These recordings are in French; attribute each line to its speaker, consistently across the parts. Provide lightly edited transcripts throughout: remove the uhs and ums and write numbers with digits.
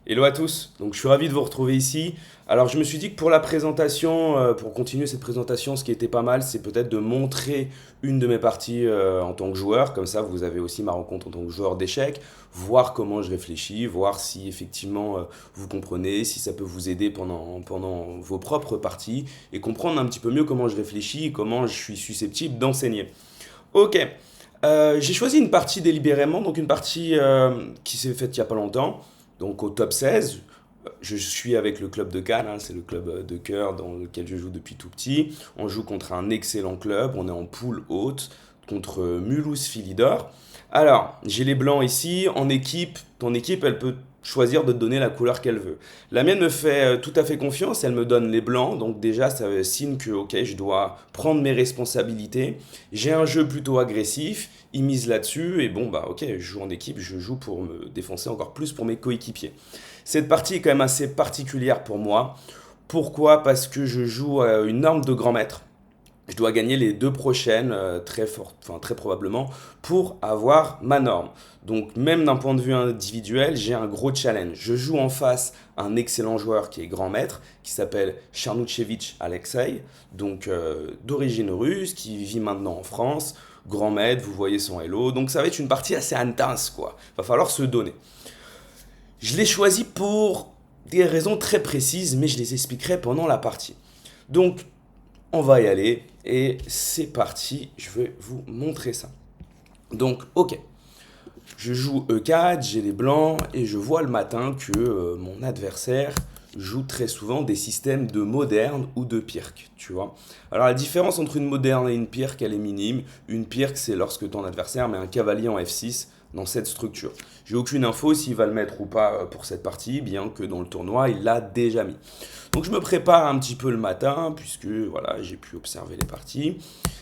Speaker 1: Hello à tous, donc je suis ravi de vous retrouver ici. Alors je me suis dit que pour la présentation, pour continuer cette présentation, ce qui était pas mal, c'est peut-être de montrer une de mes parties en tant que joueur, comme ça vous avez aussi ma rencontre en tant que joueur d'échecs, voir comment je réfléchis, voir si effectivement vous comprenez, si ça peut vous aider pendant vos propres parties, et comprendre un petit peu mieux comment je réfléchis, et comment je suis susceptible d'enseigner. Ok, j'ai choisi une partie délibérément, donc une partie qui s'est faite il n'y a pas longtemps, donc au top 16. Je suis avec le club de Cannes, hein, c'est le club de cœur dans lequel je joue depuis tout petit. On joue contre un excellent club, on est en poule haute contre Mulhouse Philidor. Alors, j'ai les blancs ici, en équipe, ton équipe, elle peut choisir de te donner la couleur qu'elle veut. La mienne me fait tout à fait confiance, elle me donne les blancs, donc déjà ça signe que ok, je dois prendre mes responsabilités. J'ai un jeu plutôt agressif, ils misent là-dessus, et bon bah ok, je joue en équipe, je joue pour me défoncer encore plus pour mes coéquipiers. Cette partie est quand même assez particulière pour moi. Pourquoi? Parce que je joue une arme de grand maître. Je dois gagner les deux prochaines très fort, enfin très probablement pour avoir ma norme. Donc même d'un point de vue individuel, j'ai un gros challenge. Je joue en face un excellent joueur qui est grand maître, qui s'appelle Charnouchevich Alexei, donc d'origine russe, qui vit maintenant en France. Grand maître, vous voyez son hello. Donc ça va être une partie assez intense quoi. Va falloir se donner. Je l'ai choisi pour des raisons très précises, mais je les expliquerai pendant la partie. Donc, on va y aller et c'est parti, je vais vous montrer ça. Donc, ok, je joue E4, j'ai les blancs et je vois le matin que mon adversaire joue très souvent des systèmes de moderne ou de pirque, tu vois. Alors la différence entre une moderne et une pirque, elle est minime. Une pirque, c'est lorsque ton adversaire met un cavalier en F6 dans cette structure. J'ai aucune info s'il va le mettre ou pas pour cette partie, bien que dans le tournoi, il l'a déjà mis. Donc je me prépare un petit peu le matin, puisque voilà, j'ai pu observer les parties.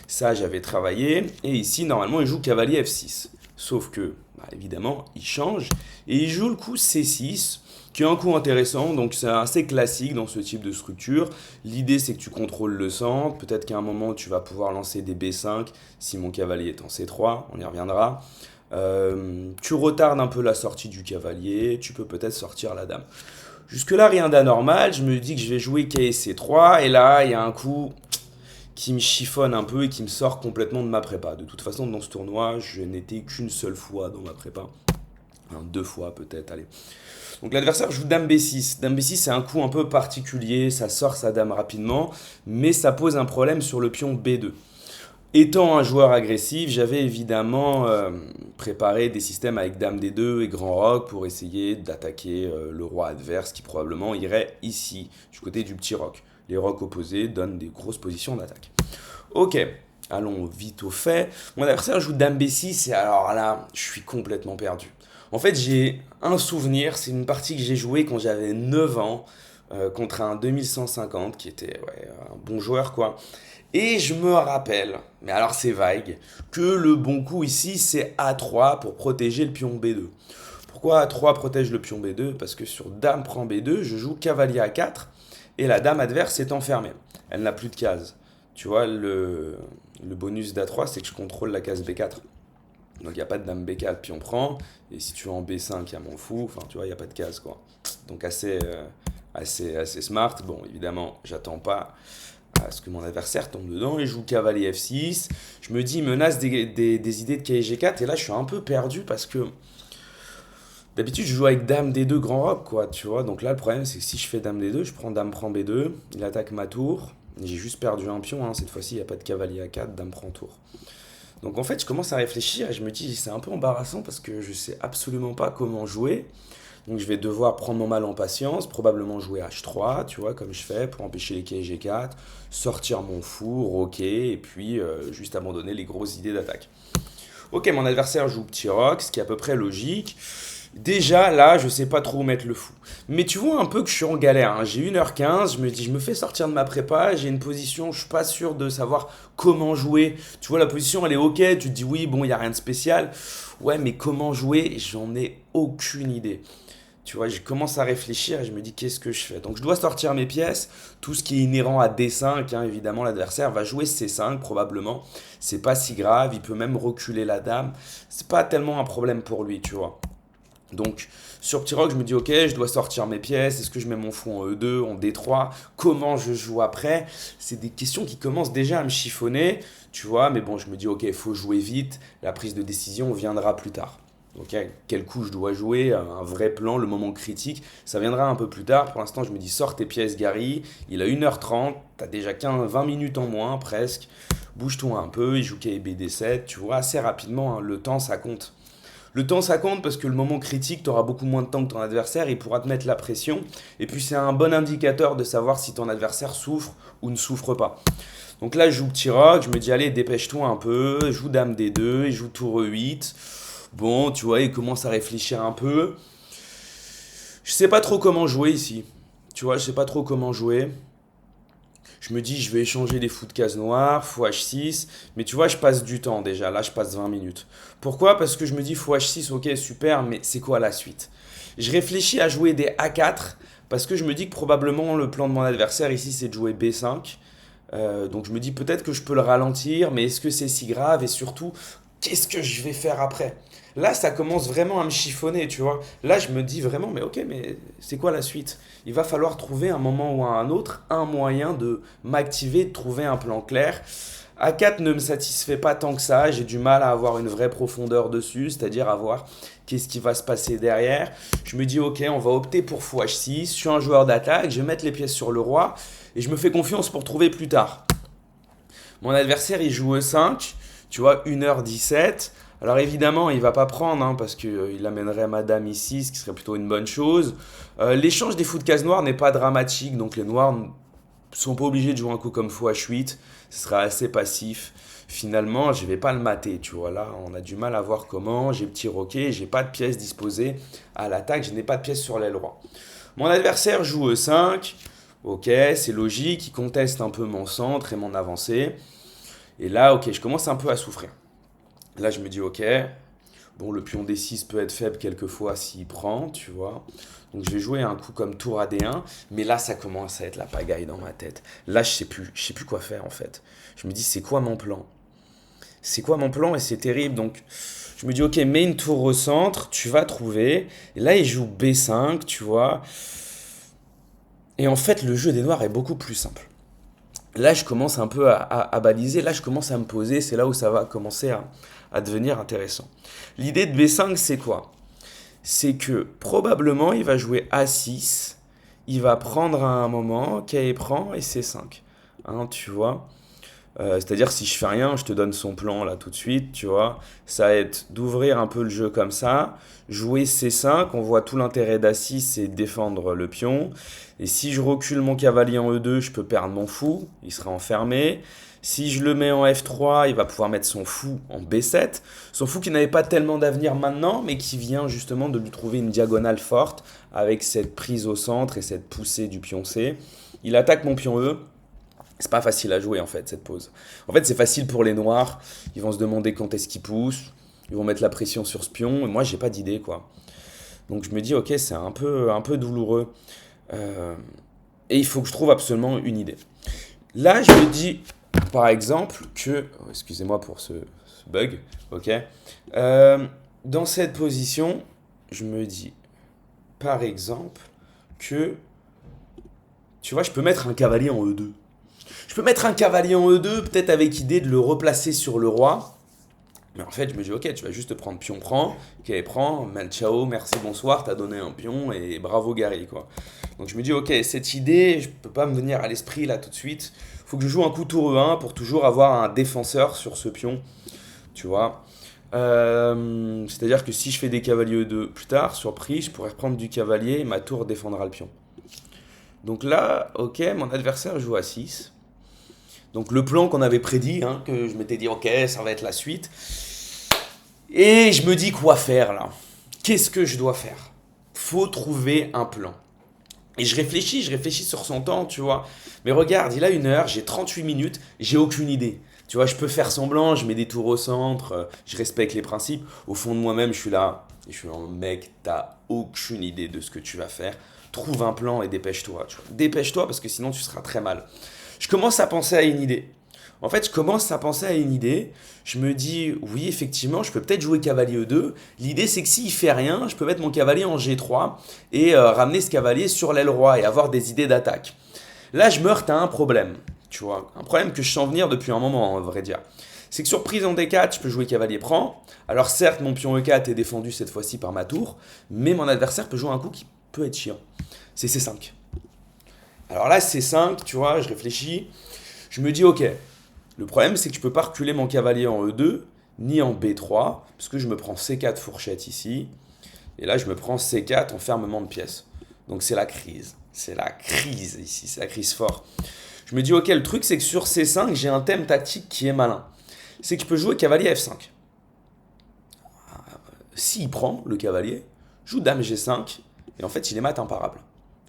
Speaker 1: Ça, j'avais travaillé. Et ici, normalement, il joue cavalier F6. Sauf que, bah, évidemment, il change et il joue le coup C6, qui est un coup intéressant. Donc c'est assez classique dans ce type de structure. L'idée, c'est que tu contrôles le centre. Peut-être qu'à un moment, tu vas pouvoir lancer des B5 si mon cavalier est en C3. On y reviendra. Tu retardes un peu la sortie du cavalier. Tu peux peut-être sortir la dame. Jusque-là, rien d'anormal. Je me dis que je vais jouer KC3. Et là, il y a un coup qui me chiffonne un peu et qui me sort complètement de ma prépa. De toute façon, dans ce tournoi, je n'étais qu'une seule fois dans ma prépa. Enfin, deux fois peut-être, allez. Donc l'adversaire joue dame B6. Dame B6, c'est un coup un peu particulier, ça sort sa dame rapidement, mais ça pose un problème sur le pion B2. Étant un joueur agressif, j'avais évidemment préparé des systèmes avec dame D2 et grand roc pour essayer d'attaquer le roi adverse qui probablement irait ici, du côté du petit roc. Les rocs opposés donnent des grosses positions d'attaque. Ok, allons vite au fait. Mon adversaire joue dame B6 et alors là, je suis complètement perdu. En fait, j'ai un souvenir, c'est une partie que j'ai jouée quand j'avais 9 ans contre un 2150 qui était ouais, un bon joueur quoi. Et je me rappelle, mais alors c'est vague, que le bon coup ici c'est A3 pour protéger le pion B2. Pourquoi A3 protège le pion B2? Parce que sur dame prend B2, je joue cavalier A4 et la dame adverse est enfermée. Elle n'a plus de case. Tu vois, le bonus d'A3 c'est que je contrôle la case B4. Donc il n'y a pas de dame B4, pion prend. Et si tu es en B5, il y a mon fou. Enfin, tu vois, il n'y a pas de case quoi. Donc assez smart. Bon, évidemment, j'attends pas à ce que mon adversaire tombe dedans. Il joue cavalier F6. Je me dis, il menace des idées de KG4. Et là, je suis un peu perdu parce que d'habitude, je joue avec dame D2 grand roc, quoi, tu vois. Donc là, le problème, c'est que si je fais dame D2, je prends dame prend B2. Il attaque ma tour. J'ai juste perdu un pion. Hein. Cette fois-ci, il n'y a pas de cavalier A4, dame prend tour. Donc en fait, je commence à réfléchir et je me dis, c'est un peu embarrassant parce que je sais absolument pas comment jouer. Donc je vais devoir prendre mon mal en patience, probablement jouer H3, tu vois, comme je fais, pour empêcher les KG4, sortir mon fou, roquer, et puis juste abandonner les grosses idées d'attaque. Ok, mon adversaire joue petit rock, ce qui est à peu près logique. Déjà, là, je sais pas trop où mettre le fou. Mais tu vois un peu que je suis en galère. Hein. J'ai 1h15, je me dis, je me fais sortir de ma prépa, j'ai une position, je suis pas sûr de savoir comment jouer. Tu vois, la position, elle est ok, tu te dis, oui, bon, il n'y a rien de spécial. Ouais, mais comment jouer? J'en ai aucune idée. Tu vois, je commence à réfléchir et je me dis qu'est-ce que je fais. Donc je dois sortir mes pièces, tout ce qui est inhérent à D5, hein, évidemment l'adversaire va jouer C5 probablement. C'est pas si grave, il peut même reculer la dame. C'est pas tellement un problème pour lui, tu vois. Donc sur petit roc, je me dis ok, je dois sortir mes pièces, est-ce que je mets mon fou en E2, en D3, comment je joue après? C'est des questions qui commencent déjà à me chiffonner, tu vois, mais bon, je me dis ok, il faut jouer vite, la prise de décision viendra plus tard. Donc quel coup je dois jouer, un vrai plan, le moment critique, ça viendra un peu plus tard. Pour l'instant, je me dis sors tes pièces Gary, il a 1h30, t'as déjà 20 minutes en moins presque, bouge-toi un peu, il joue KBD D7, tu vois, assez rapidement, hein, le temps ça compte. Le temps, ça compte parce que le moment critique, tu auras beaucoup moins de temps que ton adversaire, il pourra te mettre la pression. Et puis, c'est un bon indicateur de savoir si ton adversaire souffre ou ne souffre pas. Donc là, je joue petit roc, je me dis, allez, dépêche-toi un peu, je joue dame D2, il joue tour E8. Bon, tu vois, il commence à réfléchir un peu. Je sais pas trop comment jouer ici. Tu vois, je sais pas trop comment jouer. Je me dis, je vais échanger les fous de case noire, fou H6. Mais tu vois, je passe du temps déjà. Là, je passe 20 minutes. Pourquoi? Parce que je me dis, fou H6, ok, super, mais c'est quoi la suite? Je réfléchis à jouer des A4 parce que je me dis que probablement le plan de mon adversaire ici, c'est de jouer B5. Donc je me dis peut-être que je peux le ralentir, mais est-ce que c'est si grave? Et surtout, qu'est-ce que je vais faire après? Là, ça commence vraiment à me chiffonner, tu vois. Là, je me dis vraiment, mais ok, mais c'est quoi la suite? Il va falloir trouver un moment ou à un autre un moyen de m'activer, de trouver un plan clair. A4 ne me satisfait pas tant que ça, j'ai du mal à avoir une vraie profondeur dessus, c'est-à-dire à voir qu'est-ce qui va se passer derrière. Je me dis, ok, on va opter pour fou H6, je suis un joueur d'attaque, je vais mettre les pièces sur le roi, et je me fais confiance pour trouver plus tard. Mon adversaire, il joue E5, tu vois, 1h17. Alors évidemment, il va pas prendre, hein, parce qu'il amènerait madame ici, ce qui serait plutôt une bonne chose. L'échange des fous de case noire n'est pas dramatique, donc les noirs ne sont pas obligés de jouer un coup comme fou H8. Ce sera assez passif. Finalement, je vais pas le mater, tu vois. Là, on a du mal à voir comment. J'ai petit roquet, j'ai pas de pièces disposées à l'attaque, je n'ai pas de pièces sur l'aile roi. Mon adversaire joue E5. Ok, c'est logique, il conteste un peu mon centre et mon avancée. Et là, ok, je commence un peu à souffrir. Là, je me dis, ok, bon, le pion D6 peut être faible quelquefois s'il prend, tu vois. Donc, je vais jouer un coup comme tour à D1, mais là, ça commence à être la pagaille dans ma tête. Là, je sais plus quoi faire, en fait. Je me dis, c'est quoi mon plan? C'est quoi mon plan? Et c'est terrible. Donc, je me dis, ok, mets une tour au centre, tu vas trouver. Et là, il joue B5, tu vois. Et en fait, le jeu des noirs est beaucoup plus simple. Là, je commence un peu à baliser, là, je commence à me poser, c'est là où ça va commencer à devenir intéressant. L'idée de B5, c'est quoi? C'est que probablement, il va jouer A6, il va prendre à un moment, K prend, et C5. Hein, tu vois? C'est-à-dire, si je fais rien, je te donne son plan là tout de suite, tu vois. Ça va être d'ouvrir un peu le jeu comme ça, jouer C5, on voit tout l'intérêt d'A6, c'est défendre le pion. Et si je recule mon cavalier en E2, je peux perdre mon fou, il sera enfermé. Si je le mets en F3, il va pouvoir mettre son fou en B7. Son fou qui n'avait pas tellement d'avenir maintenant, mais qui vient justement de lui trouver une diagonale forte avec cette prise au centre et cette poussée du pion C. Il attaque mon pion E. C'est pas facile à jouer en fait cette pause. En fait c'est facile pour les noirs, ils vont se demander quand est-ce qu'ils poussent, ils vont mettre la pression sur ce pion, et moi j'ai pas d'idée quoi. Donc je me dis ok c'est un peu douloureux. Euh, et il faut que je trouve absolument une idée. Là je me dis par exemple que, oh, excusez-moi pour ce bug, ok. Dans cette position, je me dis par exemple que, tu vois je peux mettre un cavalier en E2. Je peux mettre un cavalier en E2, peut-être avec idée de le replacer sur le roi. Mais en fait, je me dis, ok, tu vas juste prendre pion prend, ok, prend, mal ciao, merci, bonsoir, t'as donné un pion et bravo Gary, quoi. Donc je me dis, ok, cette idée, je peux pas me venir à l'esprit là tout de suite. Faut que je joue un coup tour E1 pour toujours avoir un défenseur sur ce pion, tu vois. C'est-à-dire que si je fais des cavaliers E2 plus tard, surprise, je pourrais reprendre du cavalier et ma tour défendra le pion. Donc là, ok, mon adversaire joue à 6. Donc le plan qu'on avait prédit, hein, que je m'étais dit, ok, ça va être la suite. Et je me dis quoi faire là? Qu'est-ce que je dois faire? Faut trouver un plan. Et je réfléchis sur son temps, tu vois. Mais regarde, il a 1 heure, j'ai 38 minutes, j'ai aucune idée. Tu vois, je peux faire semblant, je mets des tours au centre, je respecte les principes. Au fond de moi-même, je suis là, et je suis en mec, t'as aucune idée de ce que tu vas faire. Trouve un plan et dépêche-toi. Tu vois. Dépêche-toi parce que sinon tu seras très mal. Je commence à penser à une idée. En fait, je commence à penser à une idée. Je me dis, oui, effectivement, je peux peut-être jouer cavalier E2. L'idée, c'est que s'il fait rien, je peux mettre mon cavalier en G3 et ramener ce cavalier sur l'aile roi et avoir des idées d'attaque. Là, je me heurte à un problème, tu vois. Un problème que je sens venir depuis un moment, à vrai dire. C'est que sur prise en D4, je peux jouer cavalier prend. Alors certes, mon pion E4 est défendu cette fois-ci par ma tour, mais mon adversaire peut jouer un coup qui peut être chiant. C'est C5. Alors là, C5, tu vois, je réfléchis. Je me dis, ok, le problème, c'est que je peux pas reculer mon cavalier en E2, ni en B3, parce que je me prends C4 fourchette ici. Et là, je me prends C4 enfermement de pièces. Donc c'est la crise. C'est la crise ici, c'est la crise fort. Je me dis, ok, le truc, c'est que sur C5, j'ai un thème tactique qui est malin. C'est que je peux jouer cavalier F5. S'il prend le cavalier, je joue dame G5, et en fait, il est mat imparable.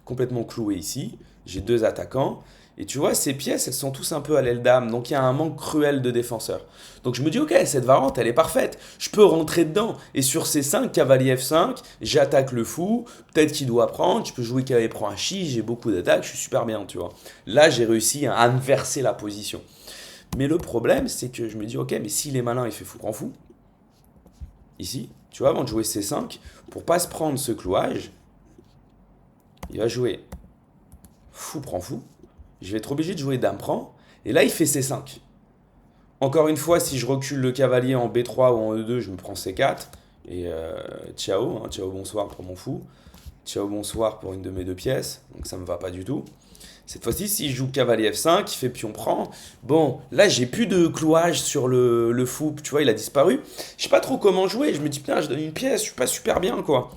Speaker 1: Complètement cloué ici. J'ai deux attaquants. Et tu vois, ces pièces, elles sont tous un peu à l'aile dame. Donc il y a un manque cruel de défenseurs. Donc je me dis, ok, cette variante, elle est parfaite. Je peux rentrer dedans. Et sur ces 5, cavalier F5, j'attaque le fou. Peut-être qu'il doit prendre. Je peux jouer cavalier prend un chi. J'ai beaucoup d'attaques. Je suis super bien, tu vois. Là, j'ai réussi à inverser la position. Mais le problème, c'est que je me dis, ok, mais s'il est malin, il fait fou prend fou. Ici, tu vois, avant de jouer C5, pour pas se prendre ce clouage, il va jouer fou prend fou. Je vais être obligé de jouer dame prend. Et là, il fait C5. Encore une fois, si je recule le cavalier en B3 ou en E2, je me prends C4. Et ciao, hein, ciao bonsoir pour mon fou. Ciao bonsoir pour une de mes deux pièces. Donc ça me va pas du tout. Cette fois-ci, si je joue cavalier F5, il fait pion prend. Bon, là, j'ai plus de clouage sur le fou. Tu vois, il a disparu. Je sais pas trop comment jouer. Je me dis, putain, je donne une pièce, je suis pas super bien, quoi.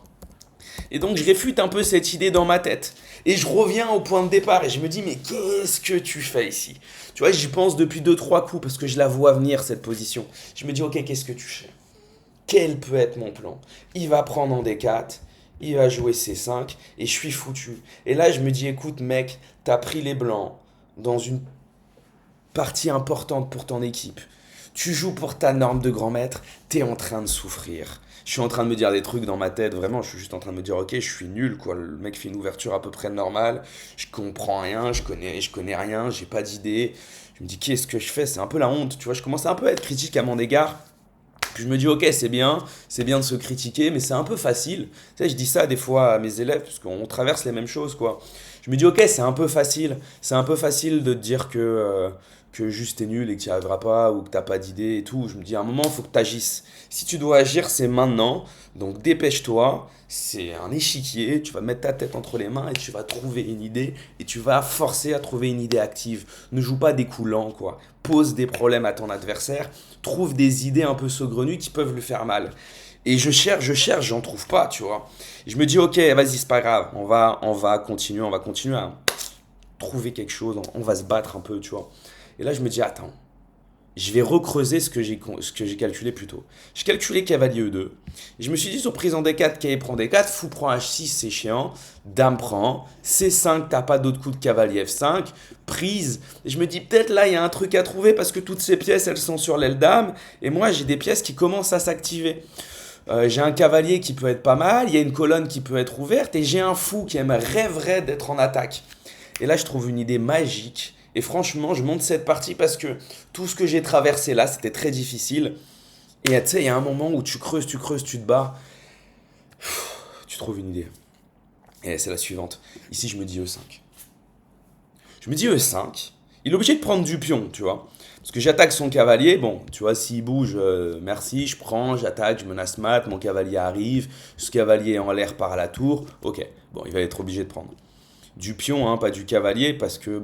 Speaker 1: Et donc, je réfute un peu cette idée dans ma tête. Et je reviens au point de départ et je me dis, mais qu'est-ce que tu fais ici? Tu vois, j'y pense depuis 2-3 coups parce que je la vois venir, cette position. Je me dis, ok, qu'est-ce que tu fais? Quel peut être mon plan? Il va prendre en D4, il va jouer C5 et je suis foutu. Et là, je me dis, écoute, mec, t'as pris les blancs dans une partie importante pour ton équipe. Tu joues pour ta norme de grand maître, t'es en train de souffrir. Je suis en train de me dire des trucs dans ma tête, vraiment, je suis juste en train de me dire, ok, je suis nul, quoi. Le mec fait une ouverture à peu près normale, je comprends rien, je connais rien, j'ai pas d'idée. Je me dis, qu'est-ce que je fais? C'est un peu la honte, tu vois, je commence un peu à être critique à mon égard. Puis je me dis, ok, c'est bien de se critiquer, mais c'est un peu facile. Tu sais, je dis ça des fois à mes élèves, parce qu'on traverse les mêmes choses, quoi. Je me dis, ok, c'est un peu facile de te dire que juste t'es nul et que tu n'y arriveras pas ou que t'as pas d'idée et tout. Je me dis, à un moment, il faut que tu agisses. Si tu dois agir, c'est maintenant. Donc dépêche-toi. C'est un échiquier. Tu vas mettre ta tête entre les mains et tu vas trouver une idée et tu vas forcer à trouver une idée active. Ne joue pas des coups lents, quoi. Pose des problèmes à ton adversaire. Trouve des idées un peu saugrenues qui peuvent lui faire mal. Et je cherche, j'en trouve pas, tu vois. Et je me dis, ok, vas-y, c'est pas grave. On va continuer à trouver quelque chose. On va se battre un peu, tu vois. Et là, je me dis, attends, je vais recreuser ce que j'ai calculé plus tôt. J'ai calculé cavalier E2. Et je me suis dit, sur prise en D4, cavalier prend D4, fou prend H6, c'est chiant. Dame prend. C5, t'as pas d'autre coup de cavalier F5. Prise. Et je me dis, peut-être là, il y a un truc à trouver parce que toutes ces pièces, elles sont sur l'aile dame. Et moi, j'ai des pièces qui commencent à s'activer. J'ai un cavalier qui peut être pas mal. Il y a une colonne qui peut être ouverte. Et j'ai un fou qui rêverait d'être en attaque. Et là, je trouve une idée magique. Et franchement, je monte cette partie parce que tout ce que j'ai traversé là, c'était très difficile. Et tu sais, il y a un moment où tu creuses, tu te bats. Tu trouves une idée. Et c'est la suivante. Ici, je me dis E5. Je me dis E5. Il est obligé de prendre du pion, tu vois. Parce que j'attaque son cavalier. Bon, tu vois, s'il bouge, merci, je prends, j'attaque, je menace mat. Mon cavalier arrive. Ce cavalier est en l'air par la tour. Ok, bon, il va être obligé de prendre. Du pion, hein, pas du cavalier, parce que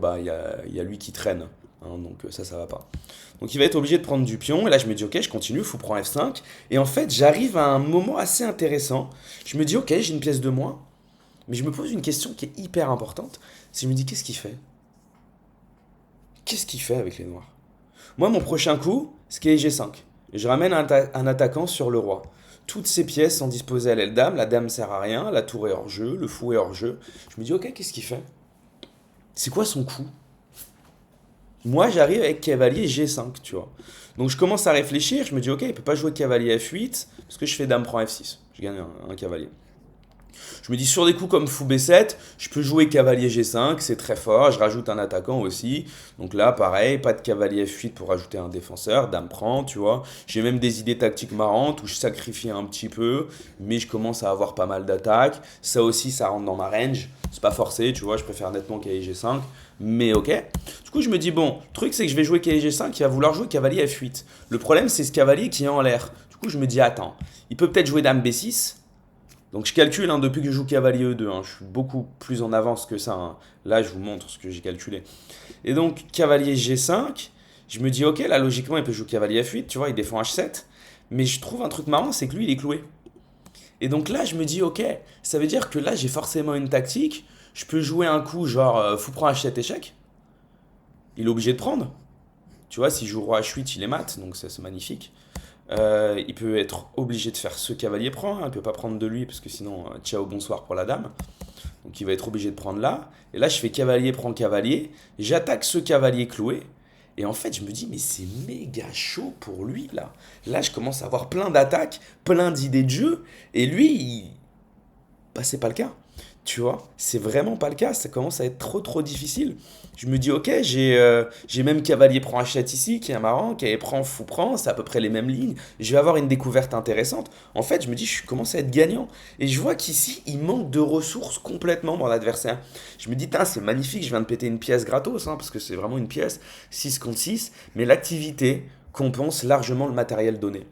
Speaker 1: y a lui qui traîne. Hein, donc ça va pas. Donc il va être obligé de prendre du pion. Et là, je me dis, ok, je continue, fou prend F5. Et en fait, j'arrive à un moment assez intéressant. Je me dis, ok, j'ai une pièce de moins. Mais je me pose une question qui est hyper importante. C'est je me dis, qu'est-ce qu'il fait? Qu'est-ce qu'il fait avec les noirs? Moi, mon prochain coup, c'est cavalier G5. Je ramène un attaquant sur le roi. Toutes ces pièces sont disposées à l'aile dame. La dame sert à rien. La tour est hors jeu. Le fou est hors jeu. Je me dis, ok, qu'est-ce qu'il fait? C'est quoi son coup? Moi, j'arrive avec cavalier G5, tu vois. Donc, je commence à réfléchir. Je me dis, ok, il peut pas jouer cavalier F8 parce que je fais dame prend F6. Je gagne un cavalier. Je me dis sur des coups comme fou B7, je peux jouer cavalier G5, c'est très fort, je rajoute un attaquant aussi. Donc là, pareil, pas de cavalier F8 pour rajouter un défenseur, dame prend, tu vois. J'ai même des idées tactiques marrantes où je sacrifie un petit peu, mais je commence à avoir pas mal d'attaques. Ça aussi, ça rentre dans ma range. C'est pas forcé, tu vois, je préfère nettement cavalier G5, mais ok. Du coup, je me dis, bon, le truc c'est que je vais jouer cavalier G5, il va vouloir jouer cavalier F8. Le problème, c'est ce cavalier qui est en l'air. Du coup, je me dis, attends, il peut peut-être jouer dame B6. Donc je calcule, hein, depuis que je joue cavalier E2, hein, je suis beaucoup plus en avance que ça, hein. Là, je vous montre ce que j'ai calculé. Et donc, cavalier G5, je me dis, ok, là, logiquement, il peut jouer cavalier F8, tu vois, il défend H7. Mais je trouve un truc marrant, c'est que lui, il est cloué. Et donc là, je me dis, ok, ça veut dire que là, j'ai forcément une tactique. Je peux jouer un coup, genre, fou prend H7 échec. Il est obligé de prendre. Tu vois, s'il joue roi H8, il est mat, donc ça, c'est magnifique. Il peut être obligé de faire ce cavalier prend, hein, il ne peut pas prendre de lui parce que sinon, ciao, bonsoir pour la dame. Donc il va être obligé de prendre là. Et là, je fais cavalier prend cavalier, j'attaque ce cavalier cloué. Et en fait, je me dis, mais c'est méga chaud pour lui là. Là, je commence à avoir plein d'attaques, plein d'idées de jeu. Et lui, bah, c'est pas le cas. Tu vois, c'est vraiment pas le cas, ça commence à être trop difficile. Je me dis, ok, j'ai même cavalier prend H7 ici, qui est marrant, cavalier prend fou prend, c'est à peu près les mêmes lignes. Je vais avoir une découverte intéressante. En fait, je me dis, je commence à être gagnant. Et je vois qu'ici, il manque de ressources complètement mon adversaire. Je me dis, c'est magnifique, je viens de péter une pièce gratos, hein, parce que c'est vraiment une pièce, 6 contre 6, mais l'activité compense largement le matériel donné.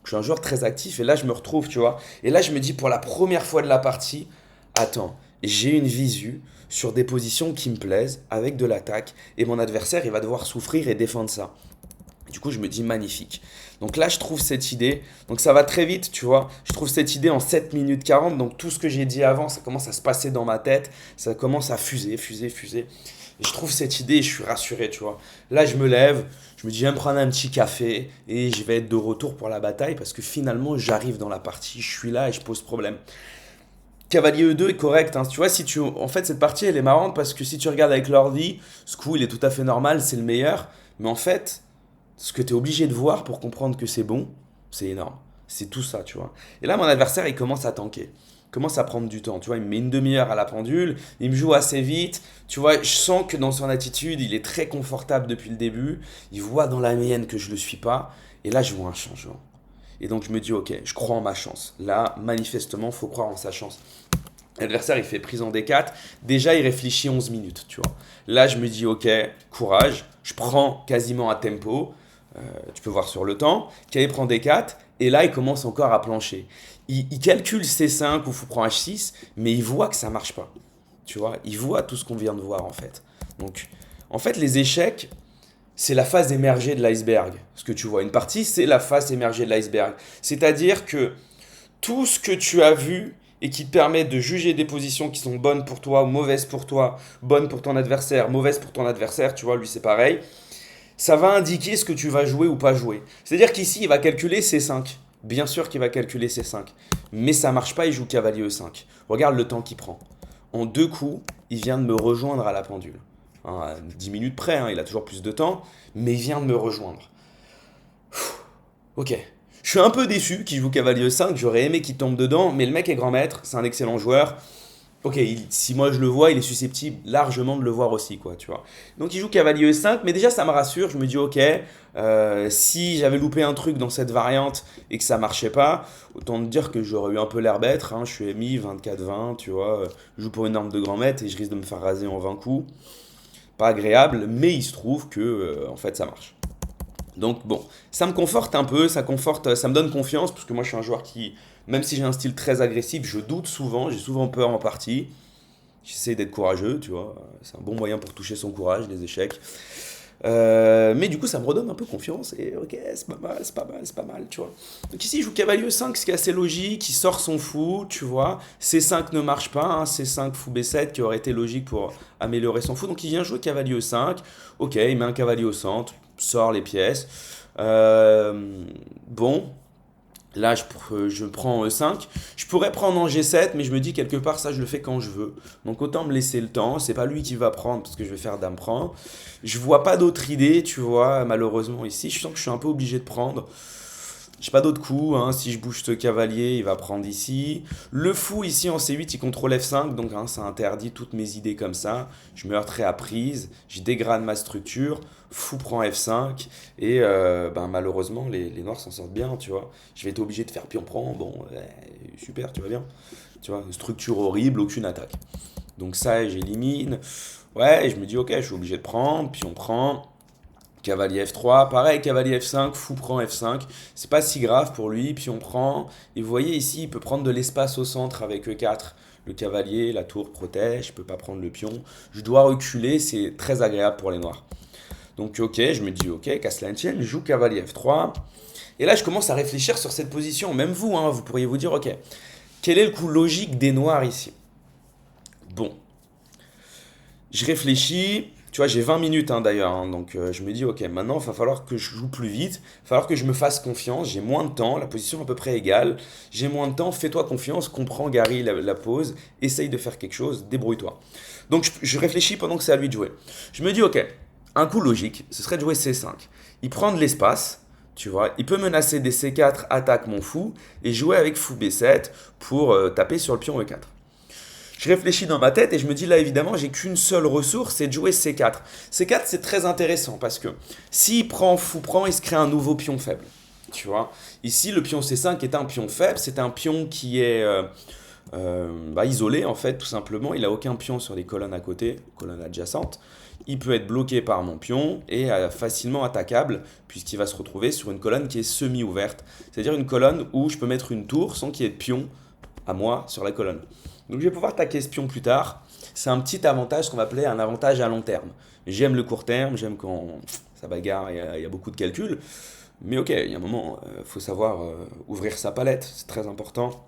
Speaker 1: Je suis un joueur très actif et là, je me retrouve, tu vois. Et là, je me dis, pour la première fois de la partie, attends, j'ai une visu sur des positions qui me plaisent avec de l'attaque et mon adversaire il va devoir souffrir et défendre ça. Du coup je me dis magnifique. Donc là je trouve cette idée, donc ça va très vite tu vois, je trouve cette idée en 7 minutes 40, donc tout ce que j'ai dit avant ça commence à se passer dans ma tête, ça commence à fuser. Et je trouve cette idée et je suis rassuré tu vois. Là je me lève, je me dis je vais me prendre un petit café et je vais être de retour pour la bataille parce que finalement j'arrive dans la partie, je suis là et je pose problème. Cavalier E2 est correct, hein. Tu vois, si tu... En fait, cette partie, elle est marrante parce que si tu regardes avec l'ordi, ce coup, il est tout à fait normal, c'est le meilleur. Mais en fait, ce que tu es obligé de voir pour comprendre que c'est bon, c'est énorme. C'est tout ça, tu vois. Et là, mon adversaire, il commence à tanker. Il commence à prendre du temps. Tu vois, il me met une demi-heure à la pendule. Il me joue assez vite. Tu vois, je sens que dans son attitude, il est très confortable depuis le début. Il voit dans la mienne que je ne le suis pas. Et là, je vois un changement. Et donc, je me dis, ok, je crois en ma chance. Là, manifestement, il faut croire en sa chance. L'adversaire, il fait prise en D4. Déjà, il réfléchit 11 minutes, tu vois. Là, je me dis, ok, courage. Je prends quasiment à tempo. Tu peux voir sur le temps. Cavalier prend D4. Et là, il commence encore à plancher. Il calcule C5 ou fou prend H6, mais il voit que ça marche pas. Tu vois, il voit tout ce qu'on vient de voir, en fait. Donc, en fait, les échecs, c'est la phase émergée de l'iceberg. Ce que tu vois, une partie, c'est la phase émergée de l'iceberg. C'est-à-dire que tout ce que tu as vu et qui te permet de juger des positions qui sont bonnes pour toi ou mauvaises pour toi, bonnes pour ton adversaire, mauvaises pour ton adversaire, tu vois, lui c'est pareil, ça va indiquer ce que tu vas jouer ou pas jouer. C'est-à-dire qu'ici, il va calculer C5. Bien sûr qu'il va calculer C5. Mais ça marche pas, il joue cavalier E5. Regarde le temps qu'il prend. En 2 coups, il vient de me rejoindre à la pendule. Hein, à 10 minutes près, hein, il a toujours plus de temps, mais il vient de me rejoindre. Ok. Je suis un peu déçu qu'il joue cavalier E5, j'aurais aimé qu'il tombe dedans, mais le mec est grand maître, c'est un excellent joueur. Ok, si moi je le vois, il est susceptible largement de le voir aussi, quoi, tu vois. Donc il joue cavalier E5, mais déjà ça me rassure, je me dis ok, si j'avais loupé un truc dans cette variante et que ça marchait pas, autant te dire que j'aurais eu un peu l'air bête, hein, je suis MI 24-20, tu vois, je joue pour une arme de grand maître et je risque de me faire raser en 20 coups. Pas agréable, mais il se trouve que en fait ça marche. Donc bon, ça me conforte un peu, ça me donne confiance, parce que moi je suis un joueur qui, même si j'ai un style très agressif, je doute souvent, j'ai souvent peur en partie. J'essaie d'être courageux, tu vois, c'est un bon moyen pour toucher son courage, les échecs. Mais du coup, ça me redonne un peu confiance, et ok, c'est pas mal, tu vois. Donc ici, il joue cavalier E5, ce qui est assez logique, il sort son fou, tu vois. C5 ne marche pas, hein, C5 fou B7, qui aurait été logique pour améliorer son fou. Donc il vient jouer cavalier E5, ok, il met un cavalier au centre, sort les pièces. Bon, là je prends E5. Je pourrais prendre en G7, mais je me dis quelque part ça je le fais quand je veux. Donc autant me laisser le temps. C'est pas lui qui va prendre parce que je vais faire dame prend. Je vois pas d'autre idée, tu vois, malheureusement ici. Je sens que je suis un peu obligé de prendre. J'ai pas d'autres coups, hein. Si je bouge ce cavalier, il va prendre ici. Le fou ici en C8, il contrôle F5, donc hein, ça interdit toutes mes idées comme ça. Je me heurterai à prise, je dégrade ma structure, fou prend F5, et ben, malheureusement, les noirs s'en sortent bien, tu vois. Je vais être obligé de faire pion prend, bon, super, tu vas bien. Tu vois, structure horrible, aucune attaque. Donc ça, j'élimine. Ouais, et je me dis, ok, je suis obligé de prendre, pion prend. Cavalier F3, pareil, cavalier F5, fou prend F5, c'est pas si grave pour lui, puis on prend, et vous voyez ici, il peut prendre de l'espace au centre avec E4, le cavalier, la tour protège, je peux pas prendre le pion, je dois reculer, c'est très agréable pour les noirs. Donc ok, je me dis ok, qu'à cela ne tienne, je joue cavalier F3, et là je commence à réfléchir sur cette position, même vous, hein, vous pourriez vous dire ok, quel est le coup logique des noirs ici? Bon, je réfléchis, tu vois, j'ai 20 minutes hein, d'ailleurs, hein, donc je me dis, ok, maintenant il va falloir que je joue plus vite, il va falloir que je me fasse confiance, j'ai moins de temps, la position est à peu près égale, j'ai moins de temps, fais-toi confiance, comprends Gary la pause, essaye de faire quelque chose, débrouille-toi. Donc je réfléchis pendant que c'est à lui de jouer. Je me dis, ok, un coup logique, ce serait de jouer C5. Il prend de l'espace, tu vois, il peut menacer des C4, attaque mon fou, et jouer avec fou B7 pour taper sur le pion E4. Je réfléchis dans ma tête et je me dis là évidemment j'ai qu'une seule ressource, c'est de jouer C4. C4 c'est très intéressant parce que s'il prend fou prend, il se crée un nouveau pion faible. Tu vois, ici le pion C5 est un pion faible, c'est un pion qui est isolé en fait tout simplement, il n'a aucun pion sur les colonnes à côté, colonnes adjacentes. Il peut être bloqué par mon pion et facilement attaquable puisqu'il va se retrouver sur une colonne qui est semi-ouverte. C'est-à-dire une colonne où je peux mettre une tour sans qu'il y ait de pion à moi sur la colonne. Donc je vais pouvoir attaquer ce pion plus tard. C'est un petit avantage, ce qu'on va appeler un avantage à long terme. J'aime le court terme, j'aime quand ça bagarre, il y a beaucoup de calculs. Mais ok, il y a un moment, il faut savoir ouvrir sa palette, c'est très important.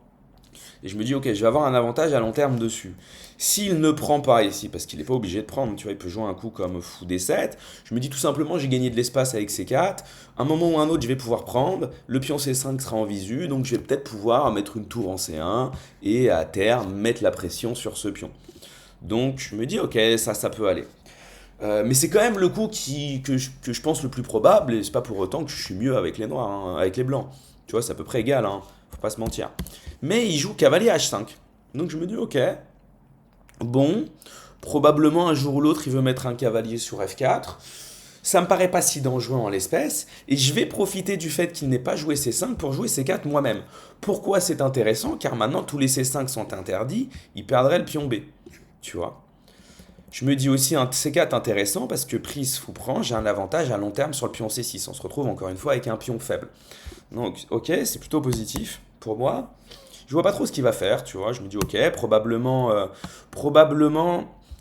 Speaker 1: Et je me dis, ok, je vais avoir un avantage à long terme dessus. S'il ne prend pas ici, parce qu'il n'est pas obligé de prendre, tu vois, il peut jouer un coup comme fou D7, je me dis tout simplement, j'ai gagné de l'espace avec C4, un moment ou un autre, je vais pouvoir prendre, le pion C5 sera en visu, donc je vais peut-être pouvoir mettre une tour en C1, et à terme, mettre la pression sur ce pion. Donc je me dis, ok, ça peut aller. Mais c'est quand même le coup que je pense le plus probable, et c'est pas pour autant que je suis mieux avec les noirs, hein, avec les blancs. Tu vois, c'est à peu près égal, hein, faut pas se mentir. Mais il joue cavalier H5. Donc je me dis, ok, bon, probablement un jour ou l'autre, il veut mettre un cavalier sur F4. Ça me paraît pas si dangereux en l'espèce, et je vais profiter du fait qu'il n'ait pas joué C5 pour jouer C4 moi-même. Pourquoi c'est intéressant? Car maintenant tous les C5 sont interdits, il perdrait le pion B. Tu vois? Je me dis aussi un C4 intéressant parce que prise fou prend, j'ai un avantage à long terme sur le pion C6. On se retrouve encore une fois avec un pion faible. Donc ok, c'est plutôt positif pour moi. Je vois pas trop ce qu'il va faire, tu vois. Je me dis ok, probablement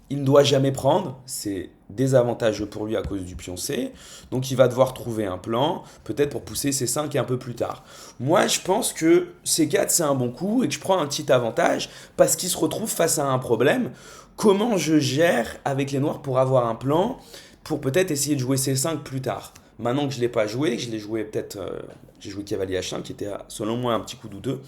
Speaker 1: il ne doit jamais prendre. C'est désavantageux pour lui à cause du pion C. Donc il va devoir trouver un plan, peut-être pour pousser C5 un peu plus tard. Moi je pense que C4 c'est un bon coup et que je prends un petit avantage parce qu'il se retrouve face à un problème. Comment je gère avec les noirs pour avoir un plan pour peut-être essayer de jouer C5 plus tard. Maintenant que je ne l'ai pas joué, que je l'ai joué peut-être, j'ai joué cavalier H5 qui était selon moi un petit coup douteux.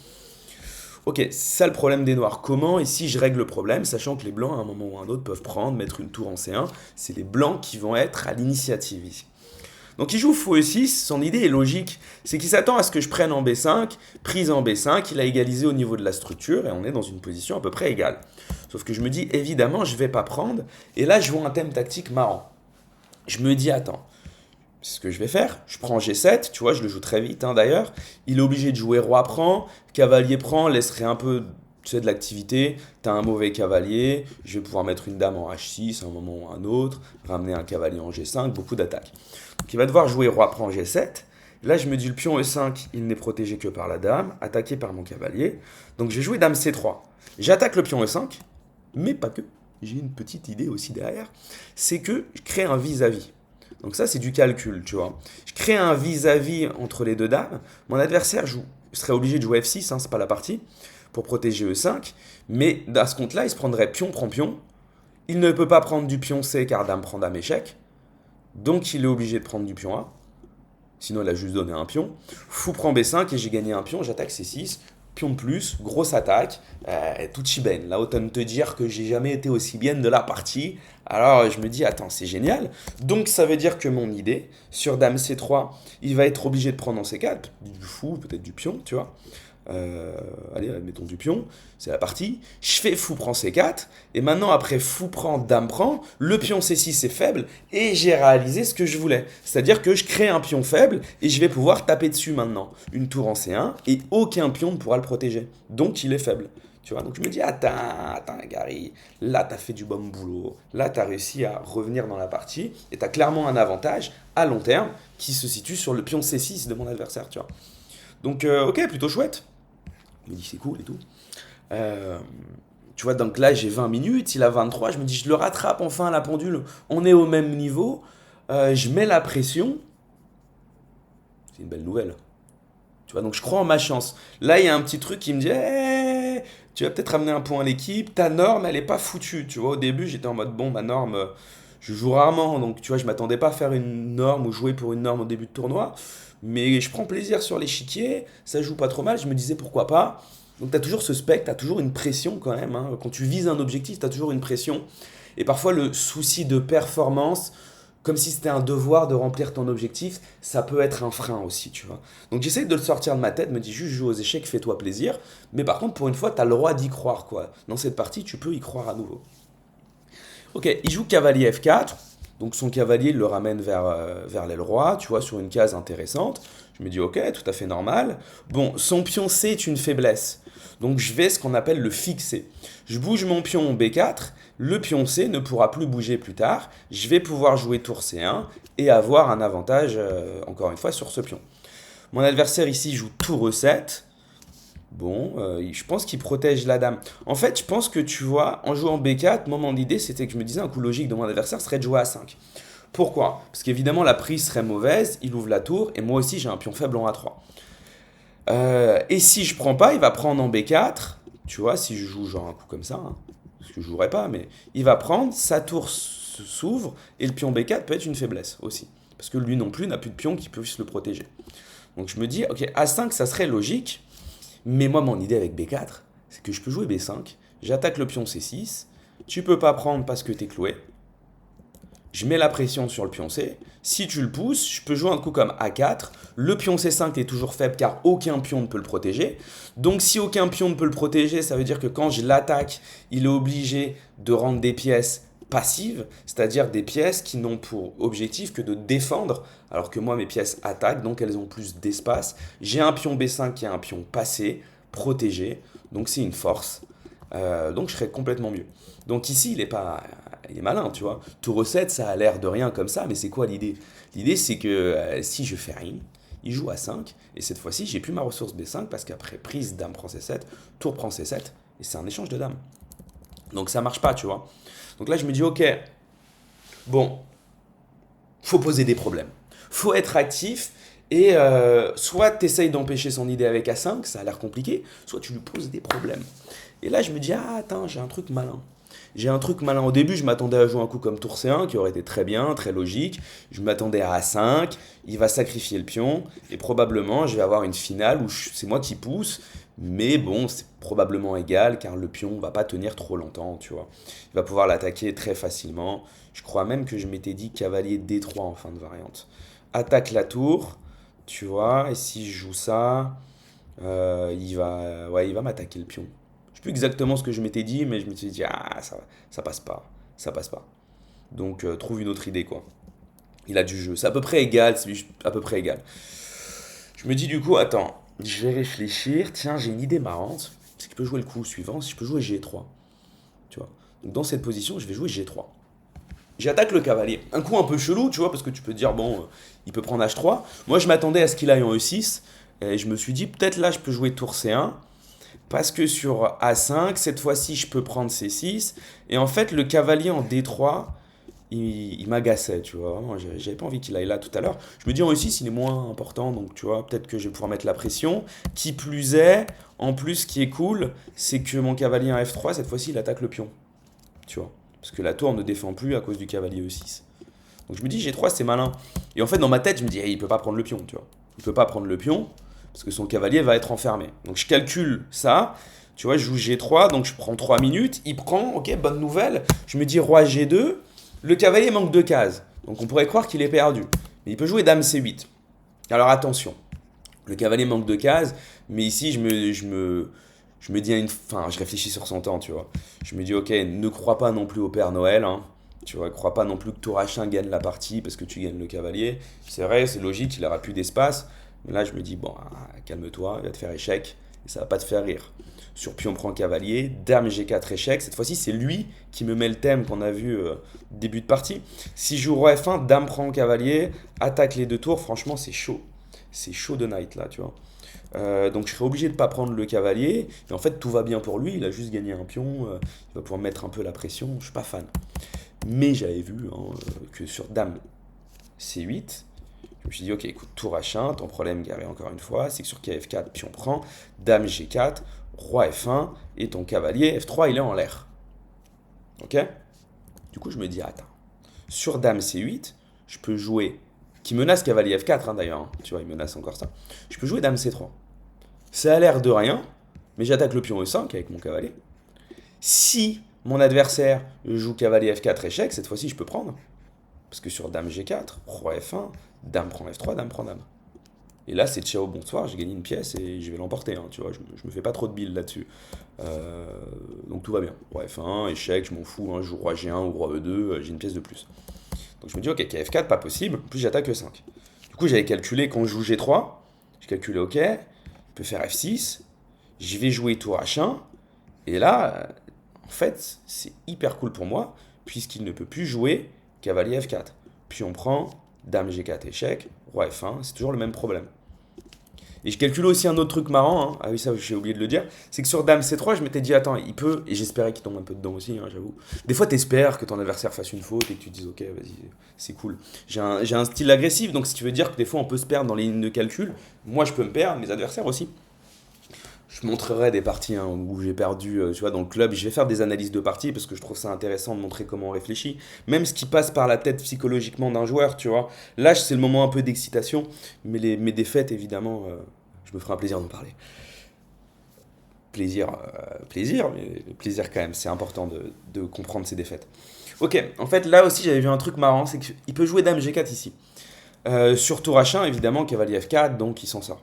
Speaker 1: Ok, c'est ça le problème des noirs. Comment ici je règle le problème, sachant que les blancs à un moment ou un autre peuvent prendre, mettre une tour en C1. C'est les blancs qui vont être à l'initiative ici. Donc il joue fou E6, son idée est logique, c'est qu'il s'attend à ce que je prenne en B5, prise en B5, il a égalisé au niveau de la structure et on est dans une position à peu près égale. Sauf que je me dis évidemment je ne vais pas prendre, et là je vois un thème tactique marrant. Je me dis attends, c'est ce que je vais faire, je prends G7, tu vois je le joue très vite hein, d'ailleurs, il est obligé de jouer roi prend, cavalier prend, laisserait un peu tu sais, de l'activité, tu as un mauvais cavalier, je vais pouvoir mettre une dame en H6 à un moment ou un autre, ramener un cavalier en G5, beaucoup d'attaques. Donc il va devoir jouer roi prend G7. Là je me dis le pion E5, il n'est protégé que par la dame, attaqué par mon cavalier. Donc je vais jouer dame C3. J'attaque le pion E5, mais pas que. J'ai une petite idée aussi derrière, c'est que je crée un vis-à-vis. Donc ça c'est du calcul, tu vois. Je crée un vis-à-vis entre les deux dames, mon adversaire serait obligé de jouer F6, hein, c'est pas la partie, pour protéger E5, mais à ce compte-là, il se prendrait pion prend pion. Il ne peut pas prendre du pion C car dame prend dame échec, donc il est obligé de prendre du pion A, sinon il a juste donné un pion. Fou prend B5 et j'ai gagné un pion, j'attaque C6, pion de plus, grosse attaque, toute chiben. Là, autant te dire que j'ai jamais été aussi bien de la partie. Alors, je me dis, attends, c'est génial. Donc, ça veut dire que mon idée, sur Dame C3, il va être obligé de prendre en C4, du fou, peut-être du pion, tu vois. Allez, mettons du pion, c'est la partie. Je fais fou prend C4, et maintenant après fou prend, dame prend, le pion C6 est faible, et j'ai réalisé ce que je voulais. C'est-à-dire que je crée un pion faible, et je vais pouvoir taper dessus maintenant. Une tour en C1, et aucun pion ne pourra le protéger. Donc il est faible. Tu vois, donc je me dis, attends, Gary, là t'as fait du bon boulot, là t'as réussi à revenir dans la partie, et t'as clairement un avantage à long terme qui se situe sur le pion C6 de mon adversaire, tu vois. Donc, ok, plutôt chouette. Il me dit c'est cool et tout. Euh, Tu vois, donc là j'ai 20 minutes, il a 23, je me dis je le rattrape enfin à la pendule, on est au même niveau, je mets la pression, c'est une belle nouvelle. Tu vois, donc je crois en ma chance. Là il y a un petit truc qui me dit tu vas peut-être ramener un point à l'équipe, ta norme elle est pas foutue. Tu vois, au début j'étais en mode bon, ma norme, je joue rarement, donc tu vois, je m'attendais pas à faire une norme ou jouer pour une norme au début de tournoi. Mais je prends plaisir sur l'échiquier, ça joue pas trop mal, je me disais pourquoi pas. Donc tu as toujours ce spectre, tu as toujours une pression quand même, hein. Quand tu vises un objectif, tu as toujours une pression. Et parfois le souci de performance, comme si c'était un devoir de remplir ton objectif, ça peut être un frein aussi, tu vois. Donc j'essaie de le sortir de ma tête, me dis juste joue aux échecs, fais-toi plaisir. Mais par contre, pour une fois, tu as le droit d'y croire, quoi. Dans cette partie, tu peux y croire à nouveau. Ok, il joue cavalier F4. Donc son cavalier il le ramène vers l'aile roi, tu vois, sur une case intéressante. Je me dis ok, tout à fait normal. Bon, son pion C est une faiblesse. Donc je vais ce qu'on appelle le fixer. Je bouge mon pion B4, le pion C ne pourra plus bouger plus tard. Je vais pouvoir jouer tour C1 et avoir un avantage, encore une fois, sur ce pion. Mon adversaire ici joue tour E7. Bon, je pense qu'il protège la dame. En fait, je pense que tu vois, en jouant B4, moi, mon idée, c'était que je me disais un coup logique de mon adversaire serait de jouer à 5. Pourquoi? Parce qu'évidemment, la prise serait mauvaise, il ouvre la tour, et moi aussi, j'ai un pion faible en A3. Et si je prends pas, il va prendre en B4. Tu vois, si je joue genre un coup comme ça, hein, parce que je jouerai pas, mais il va prendre, sa tour s'ouvre, et le pion B4 peut être une faiblesse aussi. Parce que lui non plus n'a plus de pion qui puisse le protéger. Donc je me dis, ok, A5, ça serait logique. Mais moi, mon idée avec B4, c'est que je peux jouer B5, j'attaque le pion C6, tu peux pas prendre parce que t'es cloué, je mets la pression sur le pion C, si tu le pousses, je peux jouer un coup comme A4, le pion C5 est toujours faible car aucun pion ne peut le protéger, donc si aucun pion ne peut le protéger, ça veut dire que quand je l'attaque, il est obligé de rendre des pièces passives, c'est-à-dire des pièces qui n'ont pour objectif que de défendre, alors que moi mes pièces attaquent, donc elles ont plus d'espace. J'ai un pion B5 qui est un pion passé, protégé, donc c'est une force. Donc je serais complètement mieux. Donc ici il est malin, tu vois. Tour E7, ça a l'air de rien comme ça, mais c'est quoi l'idée? L'idée c'est que si je fais rien, il joue à 5, et cette fois-ci j'ai plus ma ressource B5 parce qu'après prise, dame prend C7, tour prend C7, et c'est un échange de dames. Donc ça marche pas, tu vois. Donc là, je me dis, ok, bon, faut poser des problèmes. Faut être actif et soit tu essayes d'empêcher son idée avec A5, ça a l'air compliqué, soit tu lui poses des problèmes. Et là, je me dis, ah, attends, j'ai un truc malin. J'ai un truc malin. Au début, je m'attendais à jouer un coup comme tour C1 qui aurait été très bien, très logique. Je m'attendais à A5, il va sacrifier le pion et probablement je vais avoir une finale où c'est moi qui pousse. Mais bon, c'est probablement égal car le pion va pas tenir trop longtemps, tu vois. Il va pouvoir l'attaquer très facilement. Je crois même que je m'étais dit cavalier D3 en fin de variante. Attaque la tour, tu vois, et si je joue ça, il va m'attaquer le pion. Je sais plus exactement ce que je m'étais dit, mais je me suis dit, ah, ça passe pas, ça passe pas. Donc, trouve une autre idée, quoi. Il a du jeu. C'est à peu près égal, c'est à peu près égal. Je me dis du coup, attends, je vais réfléchir. Tiens, j'ai une idée marrante. C'est qu'il peut jouer le coup suivant, si je peux jouer G3. Tu vois. Donc, dans cette position, je vais jouer G3. J'attaque le cavalier. Un coup un peu chelou, tu vois, parce que tu peux te dire, bon, il peut prendre H3. Moi, je m'attendais à ce qu'il aille en E6. Et je me suis dit, peut-être là, je peux jouer tour C1. Parce que sur A5, cette fois-ci, je peux prendre C6. Et en fait, le cavalier en D3, il m'agaçait, tu vois. Vraiment, j'avais pas envie qu'il aille là tout à l'heure. Je me dis en E6, il est moins important. Donc, tu vois, peut-être que je vais pouvoir mettre la pression. Qui plus est, en plus, ce qui est cool, c'est que mon cavalier en F3, cette fois-ci, il attaque le pion. Tu vois. Parce que la tour ne défend plus à cause du cavalier E6. Donc je me dis G3 c'est malin. Et en fait dans ma tête je me dis hey, il peut pas prendre le pion, tu vois. Il peut pas prendre le pion parce que son cavalier va être enfermé. Donc je calcule ça, tu vois, je joue G3, donc je prends 3 minutes, il prend, ok, bonne nouvelle, je me dis roi G2, le cavalier manque 2 cases, donc on pourrait croire qu'il est perdu, mais il peut jouer dame C8. Alors attention, le cavalier manque 2 cases, mais ici je me dis enfin, je réfléchis sur son temps, tu vois. Je me dis, ok, ne crois pas non plus au Père Noël, hein. Tu vois, crois pas non plus que tour H1 gagne la partie parce que tu gagnes le cavalier. C'est vrai, c'est logique, il aura plus d'espace. Mais là, je me dis, bon, calme-toi, il va te faire échec et ça va pas te faire rire. Sur pion prend cavalier, dame G4 échec. Cette fois-ci, c'est lui qui me met le thème qu'on a vu début de partie. Si je joue roi F1, dame prend cavalier, attaque les 2 tours, franchement, c'est chaud. C'est chaud de night là, tu vois. Donc je serai obligé de ne pas prendre le cavalier. Et en fait, tout va bien pour lui. Il a juste gagné un pion. Il va pouvoir mettre un peu la pression. Je ne suis pas fan. Mais j'avais vu que sur dame C8, je me suis dit, ok, écoute, tour H1, ton problème, Gary, encore une fois, c'est que sur KF4, pion prend, dame G4, roi F1, et ton cavalier F3, il est en l'air. Ok. Du coup, je me dis, attends, sur dame C8, je peux jouer, qui menace cavalier F4, hein, d'ailleurs, hein. Tu vois, il menace encore ça. Je peux jouer dame C3. Ça a l'air de rien, mais j'attaque le pion E5 avec mon cavalier. Si mon adversaire joue cavalier F4 échec, cette fois-ci je peux prendre. Parce que sur dame G4, roi F1, dame prend F3, dame prend dame. Et là c'est ciao, bonsoir, j'ai gagné une pièce et je vais l'emporter. Hein, tu vois, je me fais pas trop de billes là-dessus. Donc tout va bien. Roi F1, échec, je m'en fous, hein, je joue roi G1 ou roi E2, j'ai une pièce de plus. Donc je me dis, ok, KF4, pas possible, en plus j'attaque E5. Du coup j'avais calculé quand je joue G3, je calculais, ok, il peut faire F6, je vais jouer tour H1, et là, en fait, c'est hyper cool pour moi, puisqu'il ne peut plus jouer cavalier F4. Puis on prend dame G4 échec, roi F1, c'est toujours le même problème. Et je calcule aussi un autre truc marrant, hein. Ah oui, ça j'ai oublié de le dire, c'est que sur dame C3, je m'étais dit, attends, il peut, et j'espérais qu'il tombe un peu dedans aussi, hein, j'avoue. Des fois, t'espères que ton adversaire fasse une faute et que tu te dises, ok, vas-y, c'est cool. J'ai un style agressif, donc si tu veux dire que des fois on peut se perdre dans les lignes de calcul, moi je peux me perdre, mes adversaires aussi. Je montrerai des parties hein, où j'ai perdu, tu vois, dans le club. Je vais faire des analyses de parties parce que je trouve ça intéressant de montrer comment on réfléchit. Même ce qui passe par la tête psychologiquement d'un joueur, tu vois. Là, c'est le moment un peu d'excitation. Mais mes défaites, évidemment, je me ferai un plaisir d'en parler. Plaisir, mais plaisir quand même. C'est important de comprendre ses défaites. Ok, en fait, là aussi, j'avais vu un truc marrant. C'est qu'il peut jouer dame G4 ici. Sur tour H1, évidemment, cavalier F4, donc il s'en sort.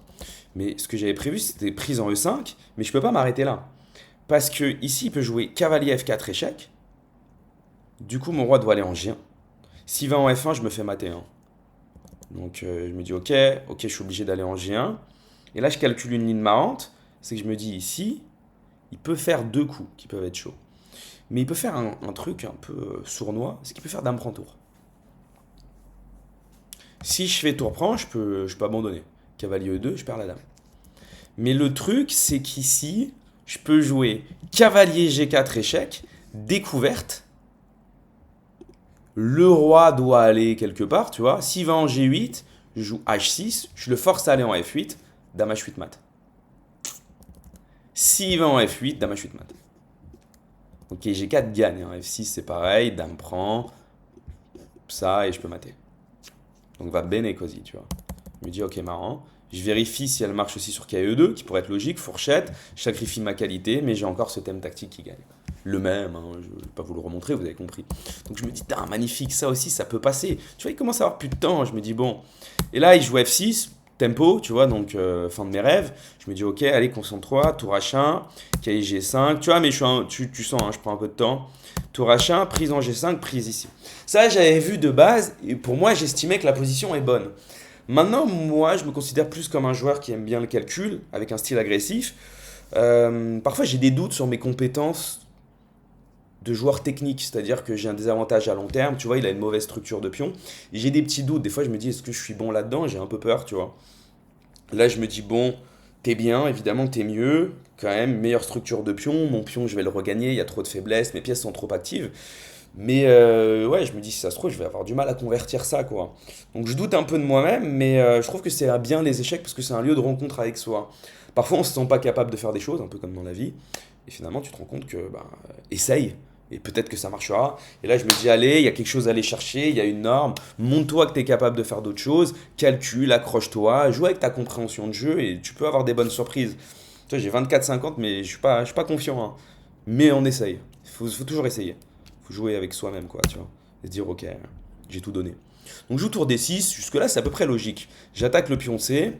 Speaker 1: Mais ce que j'avais prévu, c'était prise en E5, mais je ne peux pas m'arrêter là. Parce que ici, il peut jouer cavalier F4 échec. Du coup, mon roi doit aller en G1. S'il va en F1, je me fais mater. Hein. Donc, je me dis, ok, je suis obligé d'aller en G1. Et là, je calcule une ligne marrante. C'est que je me dis, ici, il peut faire 2 coups qui peuvent être chauds. Mais il peut faire un truc un peu sournois, c'est qu'il peut faire dame prend tour. Si je fais tour prend, je peux abandonner. Cavalier E2, je perds la dame. Mais le truc, c'est qu'ici, je peux jouer cavalier G4 échec, découverte. Le roi doit aller quelque part, tu vois. S'il va en G8, je joue H6, je le force à aller en F8, dame H8 mat. S'il va en F8, dame H8 mat. Ok, G4 gagne, hein. F6 c'est pareil, dame prend, ça, et je peux mater. Donc va bene così, tu vois. Je me dis, ok, marrant. Je vérifie si elle marche aussi sur KE2, qui pourrait être logique, fourchette. Je sacrifie ma qualité, mais j'ai encore ce thème tactique qui gagne. Le même, hein, je ne vais pas vous le remontrer, vous avez compris. Donc je me dis, magnifique, ça aussi, ça peut passer. Tu vois, il commence à avoir plus de temps. Je me dis, bon. Et là, il joue F6, tempo, tu vois, donc fin de mes rêves. Je me dis, ok, allez, concentre-toi, tour H1, cavalier G5. Tu vois, mais tu sens, hein, je prends un peu de temps. Tour H1, prise en G5, prise ici. Ça, j'avais vu de base, et pour moi, j'estimais que la position est bonne. Maintenant, moi, je me considère plus comme un joueur qui aime bien le calcul, avec un style agressif. Parfois, j'ai des doutes sur mes compétences de joueur technique, c'est-à-dire que j'ai un désavantage à long terme. Tu vois, il a une mauvaise structure de pion. Et j'ai des petits doutes. Des fois, je me dis, est-ce que je suis bon là-dedans? J'ai un peu peur, tu vois. Là, je me dis, bon, t'es bien, évidemment, t'es mieux. Quand même, meilleure structure de pion. Mon pion, je vais le regagner. Il y a trop de faiblesses. Mes pièces sont trop actives. Mais ouais, je me dis, si ça se trouve, je vais avoir du mal à convertir ça, quoi. Donc je doute un peu de moi-même, mais je trouve que c'est bien les échecs parce que c'est un lieu de rencontre avec soi. Parfois, on se sent pas capable de faire des choses, un peu comme dans la vie. Et finalement, tu te rends compte que, essaye. Et peut-être que ça marchera. Et là, je me dis, allez, il y a quelque chose à aller chercher, il y a une norme. Montre-toi que tu es capable de faire d'autres choses. Calcule, accroche-toi, joue avec ta compréhension de jeu et tu peux avoir des bonnes surprises. Tu vois, j'ai 24-50, mais je suis pas confiant, hein. Mais on essaye. Faut toujours essayer. Faut jouer avec soi-même, quoi, tu vois. Et se dire, ok, j'ai tout donné. Donc, je joue tour D6. Jusque-là, c'est à peu près logique. J'attaque le pion C.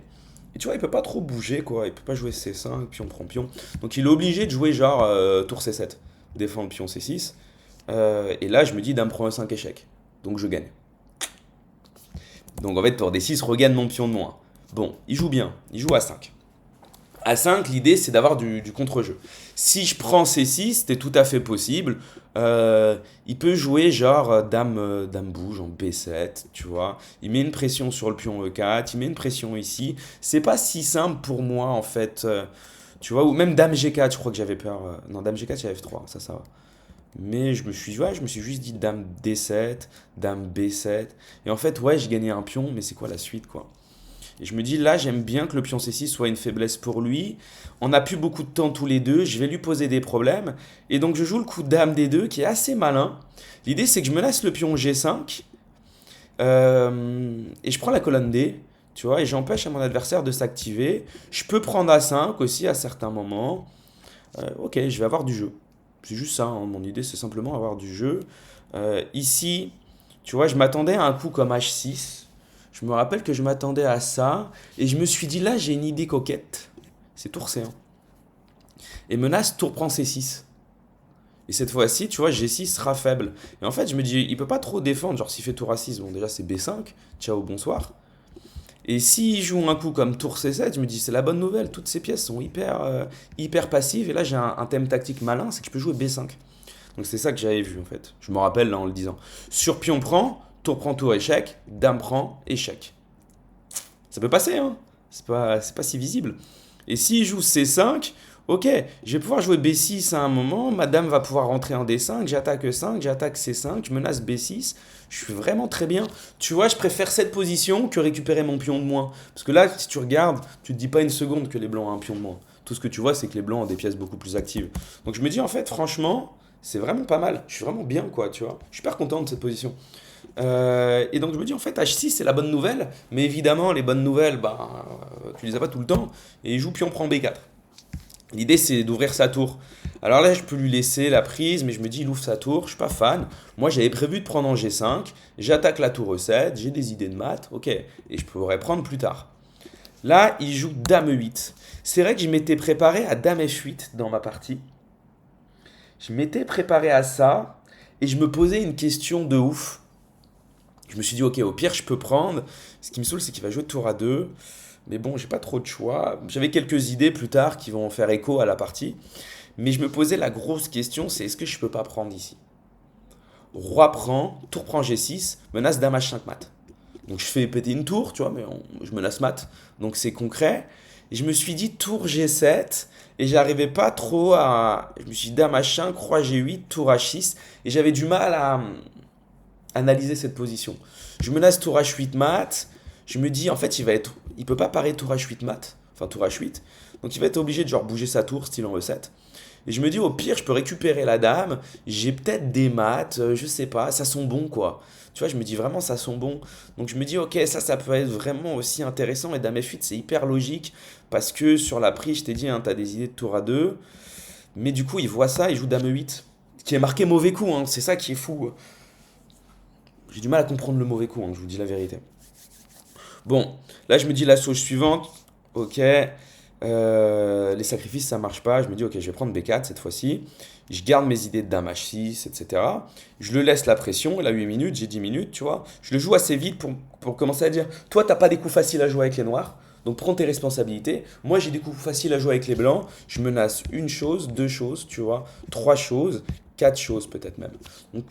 Speaker 1: Et tu vois, il peut pas trop bouger, quoi. Il peut pas jouer C5, pion prend pion. Donc, il est obligé de jouer genre tour C7. Défend le pion C6. Et là, je me dis, dame prend un 5 échec. Donc, je gagne. Donc, en fait, tour D6 regagne mon pion de moins. Bon, il joue bien. Il joue à 5. À 5, l'idée, c'est d'avoir du contre-jeu. Si je prends C6, c'était tout à fait possible. Il peut jouer genre dame bouge en B7, tu vois. Il met une pression sur le pion E4, il met une pression ici. C'est pas si simple pour moi, en fait. Tu vois, ou même dame G4, je crois que j'avais peur. Non, dame G4, c'est F3, ça va. Mais je me suis juste dit dame D7, dame B7. Et en fait, ouais, j'ai gagné un pion, mais c'est quoi la suite, quoi? Et je me dis, là, j'aime bien que le pion C6 soit une faiblesse pour lui. On n'a plus beaucoup de temps tous les deux. Je vais lui poser des problèmes. Et donc, je joue le coup dame D2 qui est assez malin. L'idée, c'est que je menace le pion G5. Et je prends la colonne D. Tu vois, et j'empêche à mon adversaire de s'activer. Je peux prendre A5 aussi à certains moments. Ok, je vais avoir du jeu. C'est juste ça, hein. Mon idée, c'est simplement avoir du jeu. Ici, tu vois, je m'attendais à un coup comme H6. Je me rappelle que je m'attendais à ça. Et je me suis dit, là, j'ai une idée coquette. C'est tour C1. Et menace, tour prend C6. Et cette fois-ci, tu vois, G6 sera faible. Et en fait, je me dis, il peut pas trop défendre. Genre, s'il fait tour A6, bon, déjà, c'est B5. Ciao, bonsoir. Et s'il joue un coup comme tour C7, je me dis, c'est la bonne nouvelle. Toutes ces pièces sont hyper passives. Et là, j'ai un thème tactique malin, c'est que je peux jouer B5. Donc, c'est ça que j'avais vu, en fait. Je me rappelle, là, en le disant. Sur pion prend, tour échec, dame prend, échec. Ça peut passer, hein. C'est pas si visible. Et s'il joue C5, ok, je vais pouvoir jouer B6 à un moment, ma dame va pouvoir rentrer en D5, j'attaque E5, j'attaque C5, je menace B6, je suis vraiment très bien. Tu vois, je préfère cette position que récupérer mon pion de moins. Parce que là, si tu regardes, tu te dis pas une seconde que les blancs ont un pion de moins. Tout ce que tu vois, c'est que les blancs ont des pièces beaucoup plus actives. Donc je me dis, en fait, franchement, c'est vraiment pas mal. Je suis vraiment bien, quoi, tu vois. Je suis super content de cette position. Et donc je me dis en fait H6 c'est la bonne nouvelle, mais évidemment les bonnes nouvelles, bah, tu les as pas tout le temps, et il joue pion prend B4. L'idée c'est d'ouvrir sa tour. Alors là je peux lui laisser la prise, mais je me dis il ouvre sa tour, je suis pas fan. Moi j'avais prévu de prendre en G5, j'attaque la tour E7, j'ai des idées de maths, ok, et je pourrais prendre plus tard. Là il joue dame E8. C'est vrai que je m'étais préparé à dame F8 dans ma partie. Je m'étais préparé à ça, et je me posais une question de ouf. Je me suis dit, ok, au pire, je peux prendre. Ce qui me saoule, c'est qu'il va jouer tour A2. Mais bon, j'ai pas trop de choix. J'avais quelques idées plus tard qui vont faire écho à la partie. Mais je me posais la grosse question, c'est est-ce que je peux pas prendre ici? Roi prend, tour prend G6, menace dame H5 mat. Donc je fais péter une tour, tu vois, mais je menace mat. Donc c'est concret. Et je me suis dit tour G7. Et j'arrivais pas trop à. Je me suis dit dame H5, roi G8, tour H6. Et j'avais du mal à analyser cette position. Je menace tour H8 mat. Je me dis, en fait, il peut pas parer tour H8 mat. Enfin, tour H8. Donc, il va être obligé de genre bouger sa tour, style en E7. Et je me dis, au pire, je peux récupérer la dame. J'ai peut-être des maths, je sais pas. Ça sent bon, quoi. Tu vois, je me dis vraiment, ça sent bon. Donc, je me dis, ok, ça peut être vraiment aussi intéressant. Et dame F8, c'est hyper logique. Parce que sur la prise, je t'ai dit, hein, t'as des idées de tour A2. Mais du coup, il voit ça, il joue dame E8. Qui est marqué mauvais coup, hein. C'est ça qui est fou. J'ai du mal à comprendre le mauvais coup, hein, je vous dis la vérité. Bon, là je me dis la sauge suivante, ok, les sacrifices ça marche pas, je me dis ok je vais prendre B4 cette fois-ci, je garde mes idées de dame H6, etc. Je le laisse la pression, il a 8 minutes, j'ai 10 minutes, tu vois. Je le joue assez vite pour commencer à dire, toi t'as pas des coups faciles à jouer avec les noirs, donc prends tes responsabilités. Moi j'ai des coups faciles à jouer avec les blancs, je menace une chose, deux choses, tu vois, trois choses, quatre choses peut-être même. Donc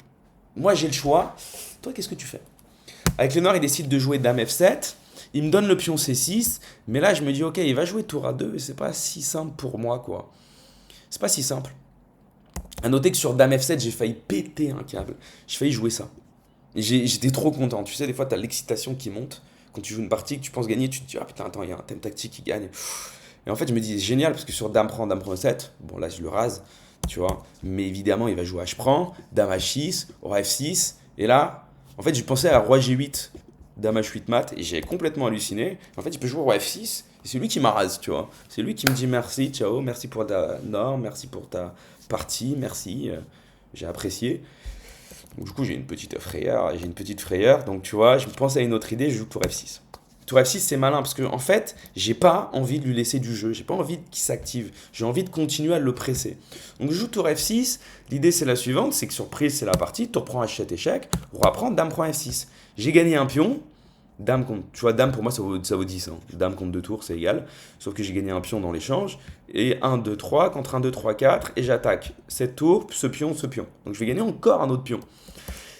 Speaker 1: moi j'ai le choix, toi qu'est-ce que tu fais? Avec les noirs il décide de jouer dame F7. Il me donne le pion C6, mais là je me dis ok, il va jouer tour A2 et c'est pas si simple pour moi quoi. C'est pas si simple. À noter que sur dame F7, j'ai failli péter un câble. J'ai failli jouer ça. Et j'étais trop content. Tu sais, des fois, tu as l'excitation qui monte. Quand tu joues une partie que tu penses gagner, tu te dis ah putain, attends, il y a un thème tactique qui gagne. Et en fait, je me dis c'est génial parce que sur dame prend E7, bon là je le rase. tu vois. Mais évidemment, il va jouer H prend, Dame H6, Roi F6. Et là, en fait, j'ai pensé à Roi G8, Dame H8 mat, et j'ai complètement halluciné. En fait, il peut jouer Roi F6, et c'est lui qui m'arrase, tu vois. C'est lui qui me dit merci, ciao, merci pour ta norme, merci pour ta partie, merci, j'ai apprécié. Donc, du coup, j'ai une petite frayeur. Donc, tu vois, je pense à une autre idée, je joue tour F6. Tour F6, c'est malin parce que, en fait, j'ai pas envie de lui laisser du jeu, j'ai pas envie qu'il s'active, j'ai envie de continuer à le presser. Donc, je joue tour F6. L'idée, c'est la suivante, c'est que sur prise, c'est la partie, tour prend H7 échec, roi prend, dame prend F6. J'ai gagné un pion, dame contre, tu vois, dame pour moi, ça vaut 10. Hein. Dame contre 2 tours, c'est égal. Sauf que j'ai gagné un pion dans l'échange. Et 1, 2, 3 contre 1, 2, 3, 4. Et j'attaque 7 tours, ce pion, ce pion. Donc, je vais gagner encore un autre pion.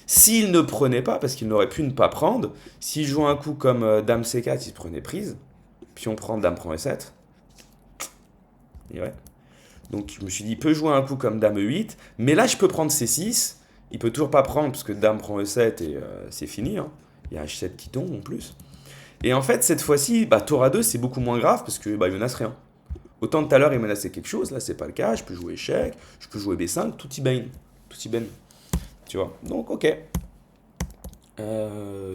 Speaker 1: S'il ne prenait pas, parce qu'il n'aurait pu ne pas prendre, s'il joue un coup comme Dame C4, il prenait prise, pion prend, Dame prend E7. Et ouais. Donc je me suis dit, il peut jouer un coup comme Dame E8, mais là je peux prendre C6, il peut toujours pas prendre parce que Dame prend E7 et c'est fini. Hein. Il y a H7 qui tombe en plus. Et en fait, cette fois-ci, tour A2, c'est beaucoup moins grave parce que il menace rien. Autant tout à l'heure, il menaçait quelque chose, là c'est pas le cas, je peux jouer échec, je peux jouer B5, tout y baigne. Tout y baigne. Tu vois, donc ok.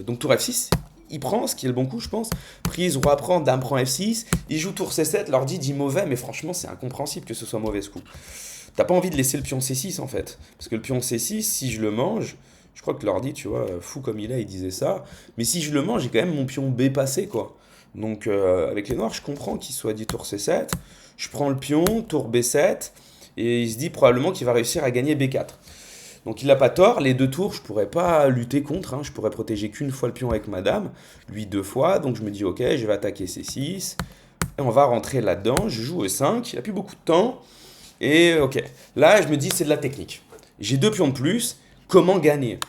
Speaker 1: Donc tour F6, il prend, ce qui est le bon coup, je pense. Prise, roi prend, dame prend F6. Il joue tour C7, l'ordi dit mauvais, mais franchement, c'est incompréhensible que ce soit mauvais ce coup. T'as pas envie de laisser le pion C6 en fait. Parce que le pion C6, si je le mange, je crois que l'ordi, tu vois, fou comme il est, il disait ça. Mais si je le mange, j'ai quand même mon pion B passé, quoi. Donc avec les noirs, je comprends qu'il soit dit tour C7. Je prends le pion, tour B7. Et il se dit probablement qu'il va réussir à gagner B4. Donc il n'a pas tort, les 2 tours, je pourrais pas lutter contre, hein. Je pourrais protéger qu'une fois le pion avec madame, lui 2 fois, donc je me dis ok, je vais attaquer C6, et on va rentrer là-dedans, je joue E5, il n'a plus beaucoup de temps, et ok, là je me dis c'est de la technique. J'ai 2 pions de plus, comment gagner?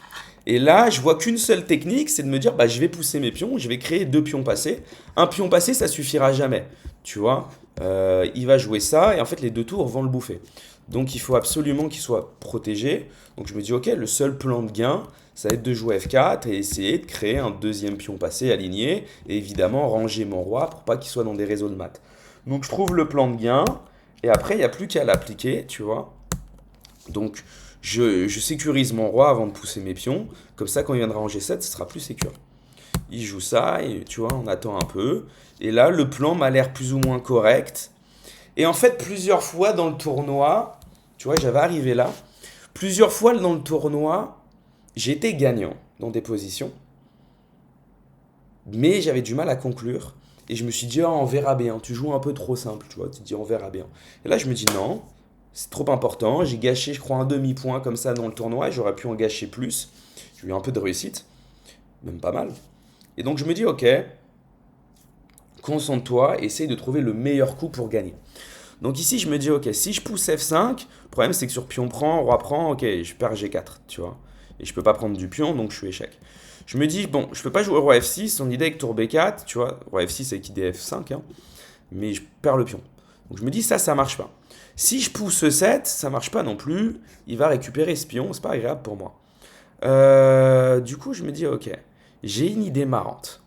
Speaker 1: Et là je vois qu'une seule technique, c'est de me dire je vais pousser mes pions, je vais créer 2 pions passés. Un pion passé ça suffira jamais, tu vois. Il va jouer ça, et en fait les 2 tours vont le bouffer. Donc il faut absolument qu'il soit protégé. Donc je me dis, ok, le seul plan de gain, ça va être de jouer F4 et essayer de créer un deuxième pion passé aligné. Et évidemment, ranger mon roi pour pas qu'il soit dans des réseaux de maths. Donc je trouve le plan de gain. Et après, il n'y a plus qu'à l'appliquer, tu vois. Donc je sécurise mon roi avant de pousser mes pions. Comme ça, quand il viendra en G7, ce sera plus sécure. Il joue ça et tu vois, on attend un peu. Et là, le plan m'a l'air plus ou moins correct. Et en fait, plusieurs fois dans le tournoi, tu vois, j'avais arrivé là. Plusieurs fois dans le tournoi, j'étais gagnant dans des positions. Mais j'avais du mal à conclure. Et je me suis dit, on verra bien. Tu joues un peu trop simple, tu vois. Tu te dis, on verra bien. Et là, je me dis, non, c'est trop important. J'ai gâché, je crois, un demi-point comme ça dans le tournoi. J'aurais pu en gâcher plus. J'ai eu un peu de réussite. Même pas mal. Et donc, je me dis, ok, concentre-toi, essaye de trouver le meilleur coup pour gagner. Donc ici, je me dis, ok, si je pousse F5, le problème c'est que sur pion prend, roi prend, ok, je perds G4, tu vois. Et je peux pas prendre du pion, donc je suis échec. Je me dis, bon, je peux pas jouer roi F6, son idée avec tour B4, tu vois, roi F6 avec idée F5, hein, mais je perds le pion. Donc je me dis, ça marche pas. Si je pousse E7, ça marche pas non plus, il va récupérer ce pion, c'est pas agréable pour moi. Du coup, je me dis, ok, j'ai une idée marrante.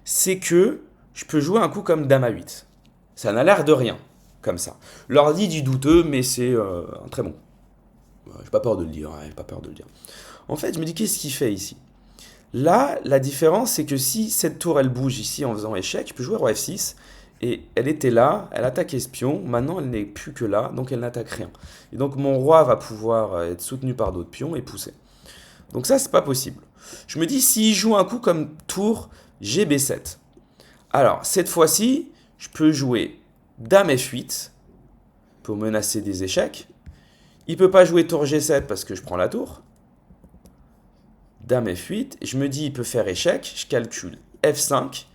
Speaker 1: C'est que je peux jouer un coup comme Dame A8. Ça n'a l'air de rien, comme ça. L'ordi dit douteux, mais c'est un très bon. J'ai pas peur de le dire, j'ai pas peur de le dire. En fait, je me dis, qu'est-ce qu'il fait ici? Là, la différence, c'est que si cette tour, elle bouge ici en faisant échec, je peux jouer roi F6, et elle était là, elle attaque espion, maintenant elle n'est plus que là, donc elle n'attaque rien. Et donc mon roi va pouvoir être soutenu par d'autres pions et pousser. Donc ça, c'est pas possible. Je me dis, s'il joue un coup comme tour GB7, alors cette fois-ci, je peux jouer Dame F8 pour menacer des échecs. Il peut pas jouer tour G7 parce que je prends la tour. Dame F8, je me dis il peut faire échec, je calcule F5.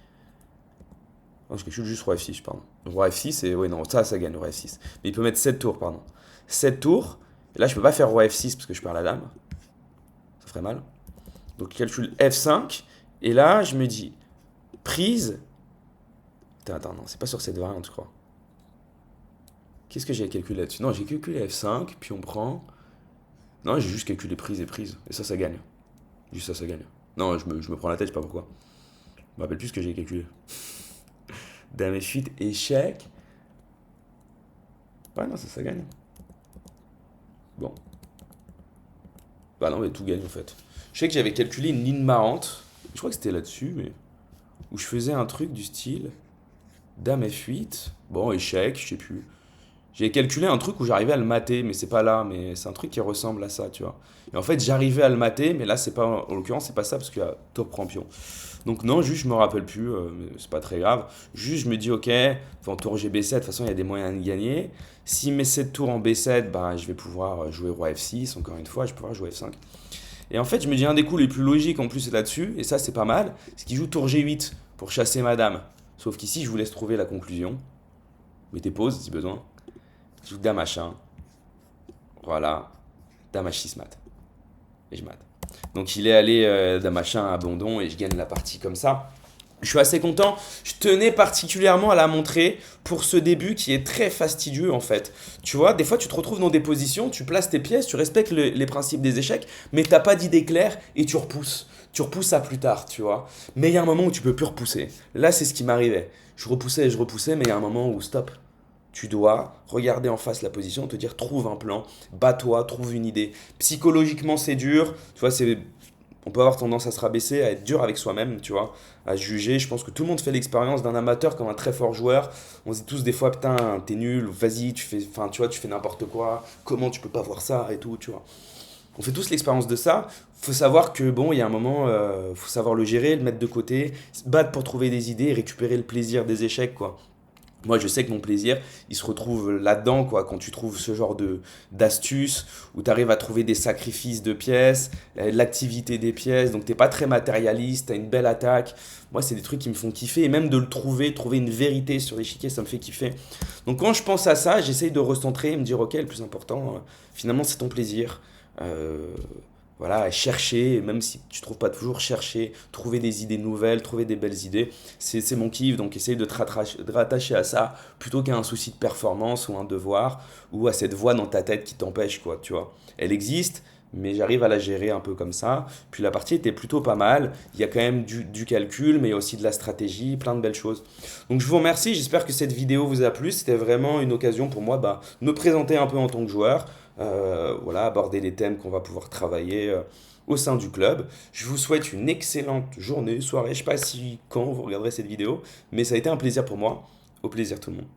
Speaker 1: Non, je calcule juste roi F6, pardon. Roi F6, et ouais, non, ça gagne, roi F6. Mais il peut mettre 7 tours, pardon. 7 tours, et là je peux pas faire roi F6 parce que je perds la dame. Ça ferait mal. Donc je calcule F5, et là je me dis prise. Attends, non, c'est pas sur cette variante, je crois. Qu'est-ce que j'ai calculé là-dessus? Non, j'ai calculé F5, puis on prend. Non, j'ai juste calculé prise et prise. Et ça gagne. Juste ça gagne. Non, je me prends la tête, je sais pas pourquoi. Je me rappelle plus ce que j'ai calculé. Dame F8, échec. Ouais, non, ça gagne. Bon. Bah non, mais tout gagne en fait. Je sais que j'avais calculé une ligne marrante. Je crois que c'était là-dessus, mais. Où je faisais un truc du style. Dame F8. Bon, échec, je sais plus. J'ai calculé un truc où j'arrivais à le mater, mais c'est pas là, mais c'est un truc qui ressemble à ça, tu vois. Et en fait, j'arrivais à le mater, mais là, c'est pas, en l'occurrence, c'est pas ça parce qu'il y a top rampion. Donc, non, juste, je me rappelle plus, mais c'est pas très grave. Juste, je me dis, ok, en tour GB7, de toute façon, il y a des moyens de gagner. S'il met 7 tours en B7, bah, je vais pouvoir jouer roi F6, encore une fois, je vais pouvoir jouer F5. Et en fait, je me dis, un des coups les plus logiques en plus, c'est là-dessus, et ça, c'est pas mal, c'est qu'il joue tour G8 pour chasser madame. Sauf qu'ici, je vous laisse trouver la conclusion. Mettez pause si besoin. Je joue dame H1. Voilà. Dame H6 mat. Et je mate. Donc il est allé dame H1 à Bondon et je gagne la partie comme ça. Je suis assez content. Je tenais particulièrement à la montrer pour ce début qui est très fastidieux en fait. Tu vois, des fois tu te retrouves dans des positions, tu places tes pièces, tu respectes les principes des échecs, mais t'as pas d'idée claire et tu repousses. Tu repousses ça plus tard, tu vois. Mais il y a un moment où tu peux plus repousser. Là, c'est ce qui m'arrivait. Je repoussais, mais il y a un moment où stop. Tu dois regarder en face la position, te dire trouve un plan, bats-toi, trouve une idée. Psychologiquement, c'est dur. Tu vois, on peut avoir tendance à se rabaisser, à être dur avec soi-même, tu vois, à se juger. Je pense que tout le monde fait l'expérience d'un amateur comme un très fort joueur. On se dit tous des fois, putain, t'es nul, vas-y, enfin, tu vois, tu fais n'importe quoi. Comment tu peux pas voir ça et tout, tu vois. On fait tous l'expérience de ça. Faut savoir que bon, il y a un moment, faut savoir le gérer, le mettre de côté, se battre pour trouver des idées, récupérer le plaisir des échecs, quoi. Moi, je sais que mon plaisir, il se retrouve là-dedans, quoi, quand tu trouves ce genre d'astuces, où tu arrives à trouver des sacrifices de pièces, l'activité des pièces, donc t'es pas très matérialiste, t'as une belle attaque. Moi, c'est des trucs qui me font kiffer, et même de le trouver une vérité sur l'échiquier, ça me fait kiffer. Donc quand je pense à ça, j'essaye de recentrer et me dire, ok, le plus important, finalement, c'est ton plaisir. Euh, voilà, chercher, même si tu trouves pas toujours, chercher, trouver des idées nouvelles, trouver des belles idées, c'est mon kiff, donc essaye de te rattacher à ça plutôt qu'à un souci de performance ou un devoir ou à cette voix dans ta tête qui t'empêche, quoi, tu vois. Elle existe, mais j'arrive à la gérer un peu comme ça. Puis la partie était plutôt pas mal, il y a quand même du calcul, mais il y a aussi de la stratégie, plein de belles choses. Donc je vous remercie, j'espère que cette vidéo vous a plu, c'était vraiment une occasion pour moi de me présenter un peu en tant que joueur. Voilà, aborder les thèmes qu'on va pouvoir travailler au sein du club. Je vous souhaite une excellente journée, soirée, je sais pas si quand vous regarderez cette vidéo, mais ça a été un plaisir pour moi. Au plaisir tout le monde.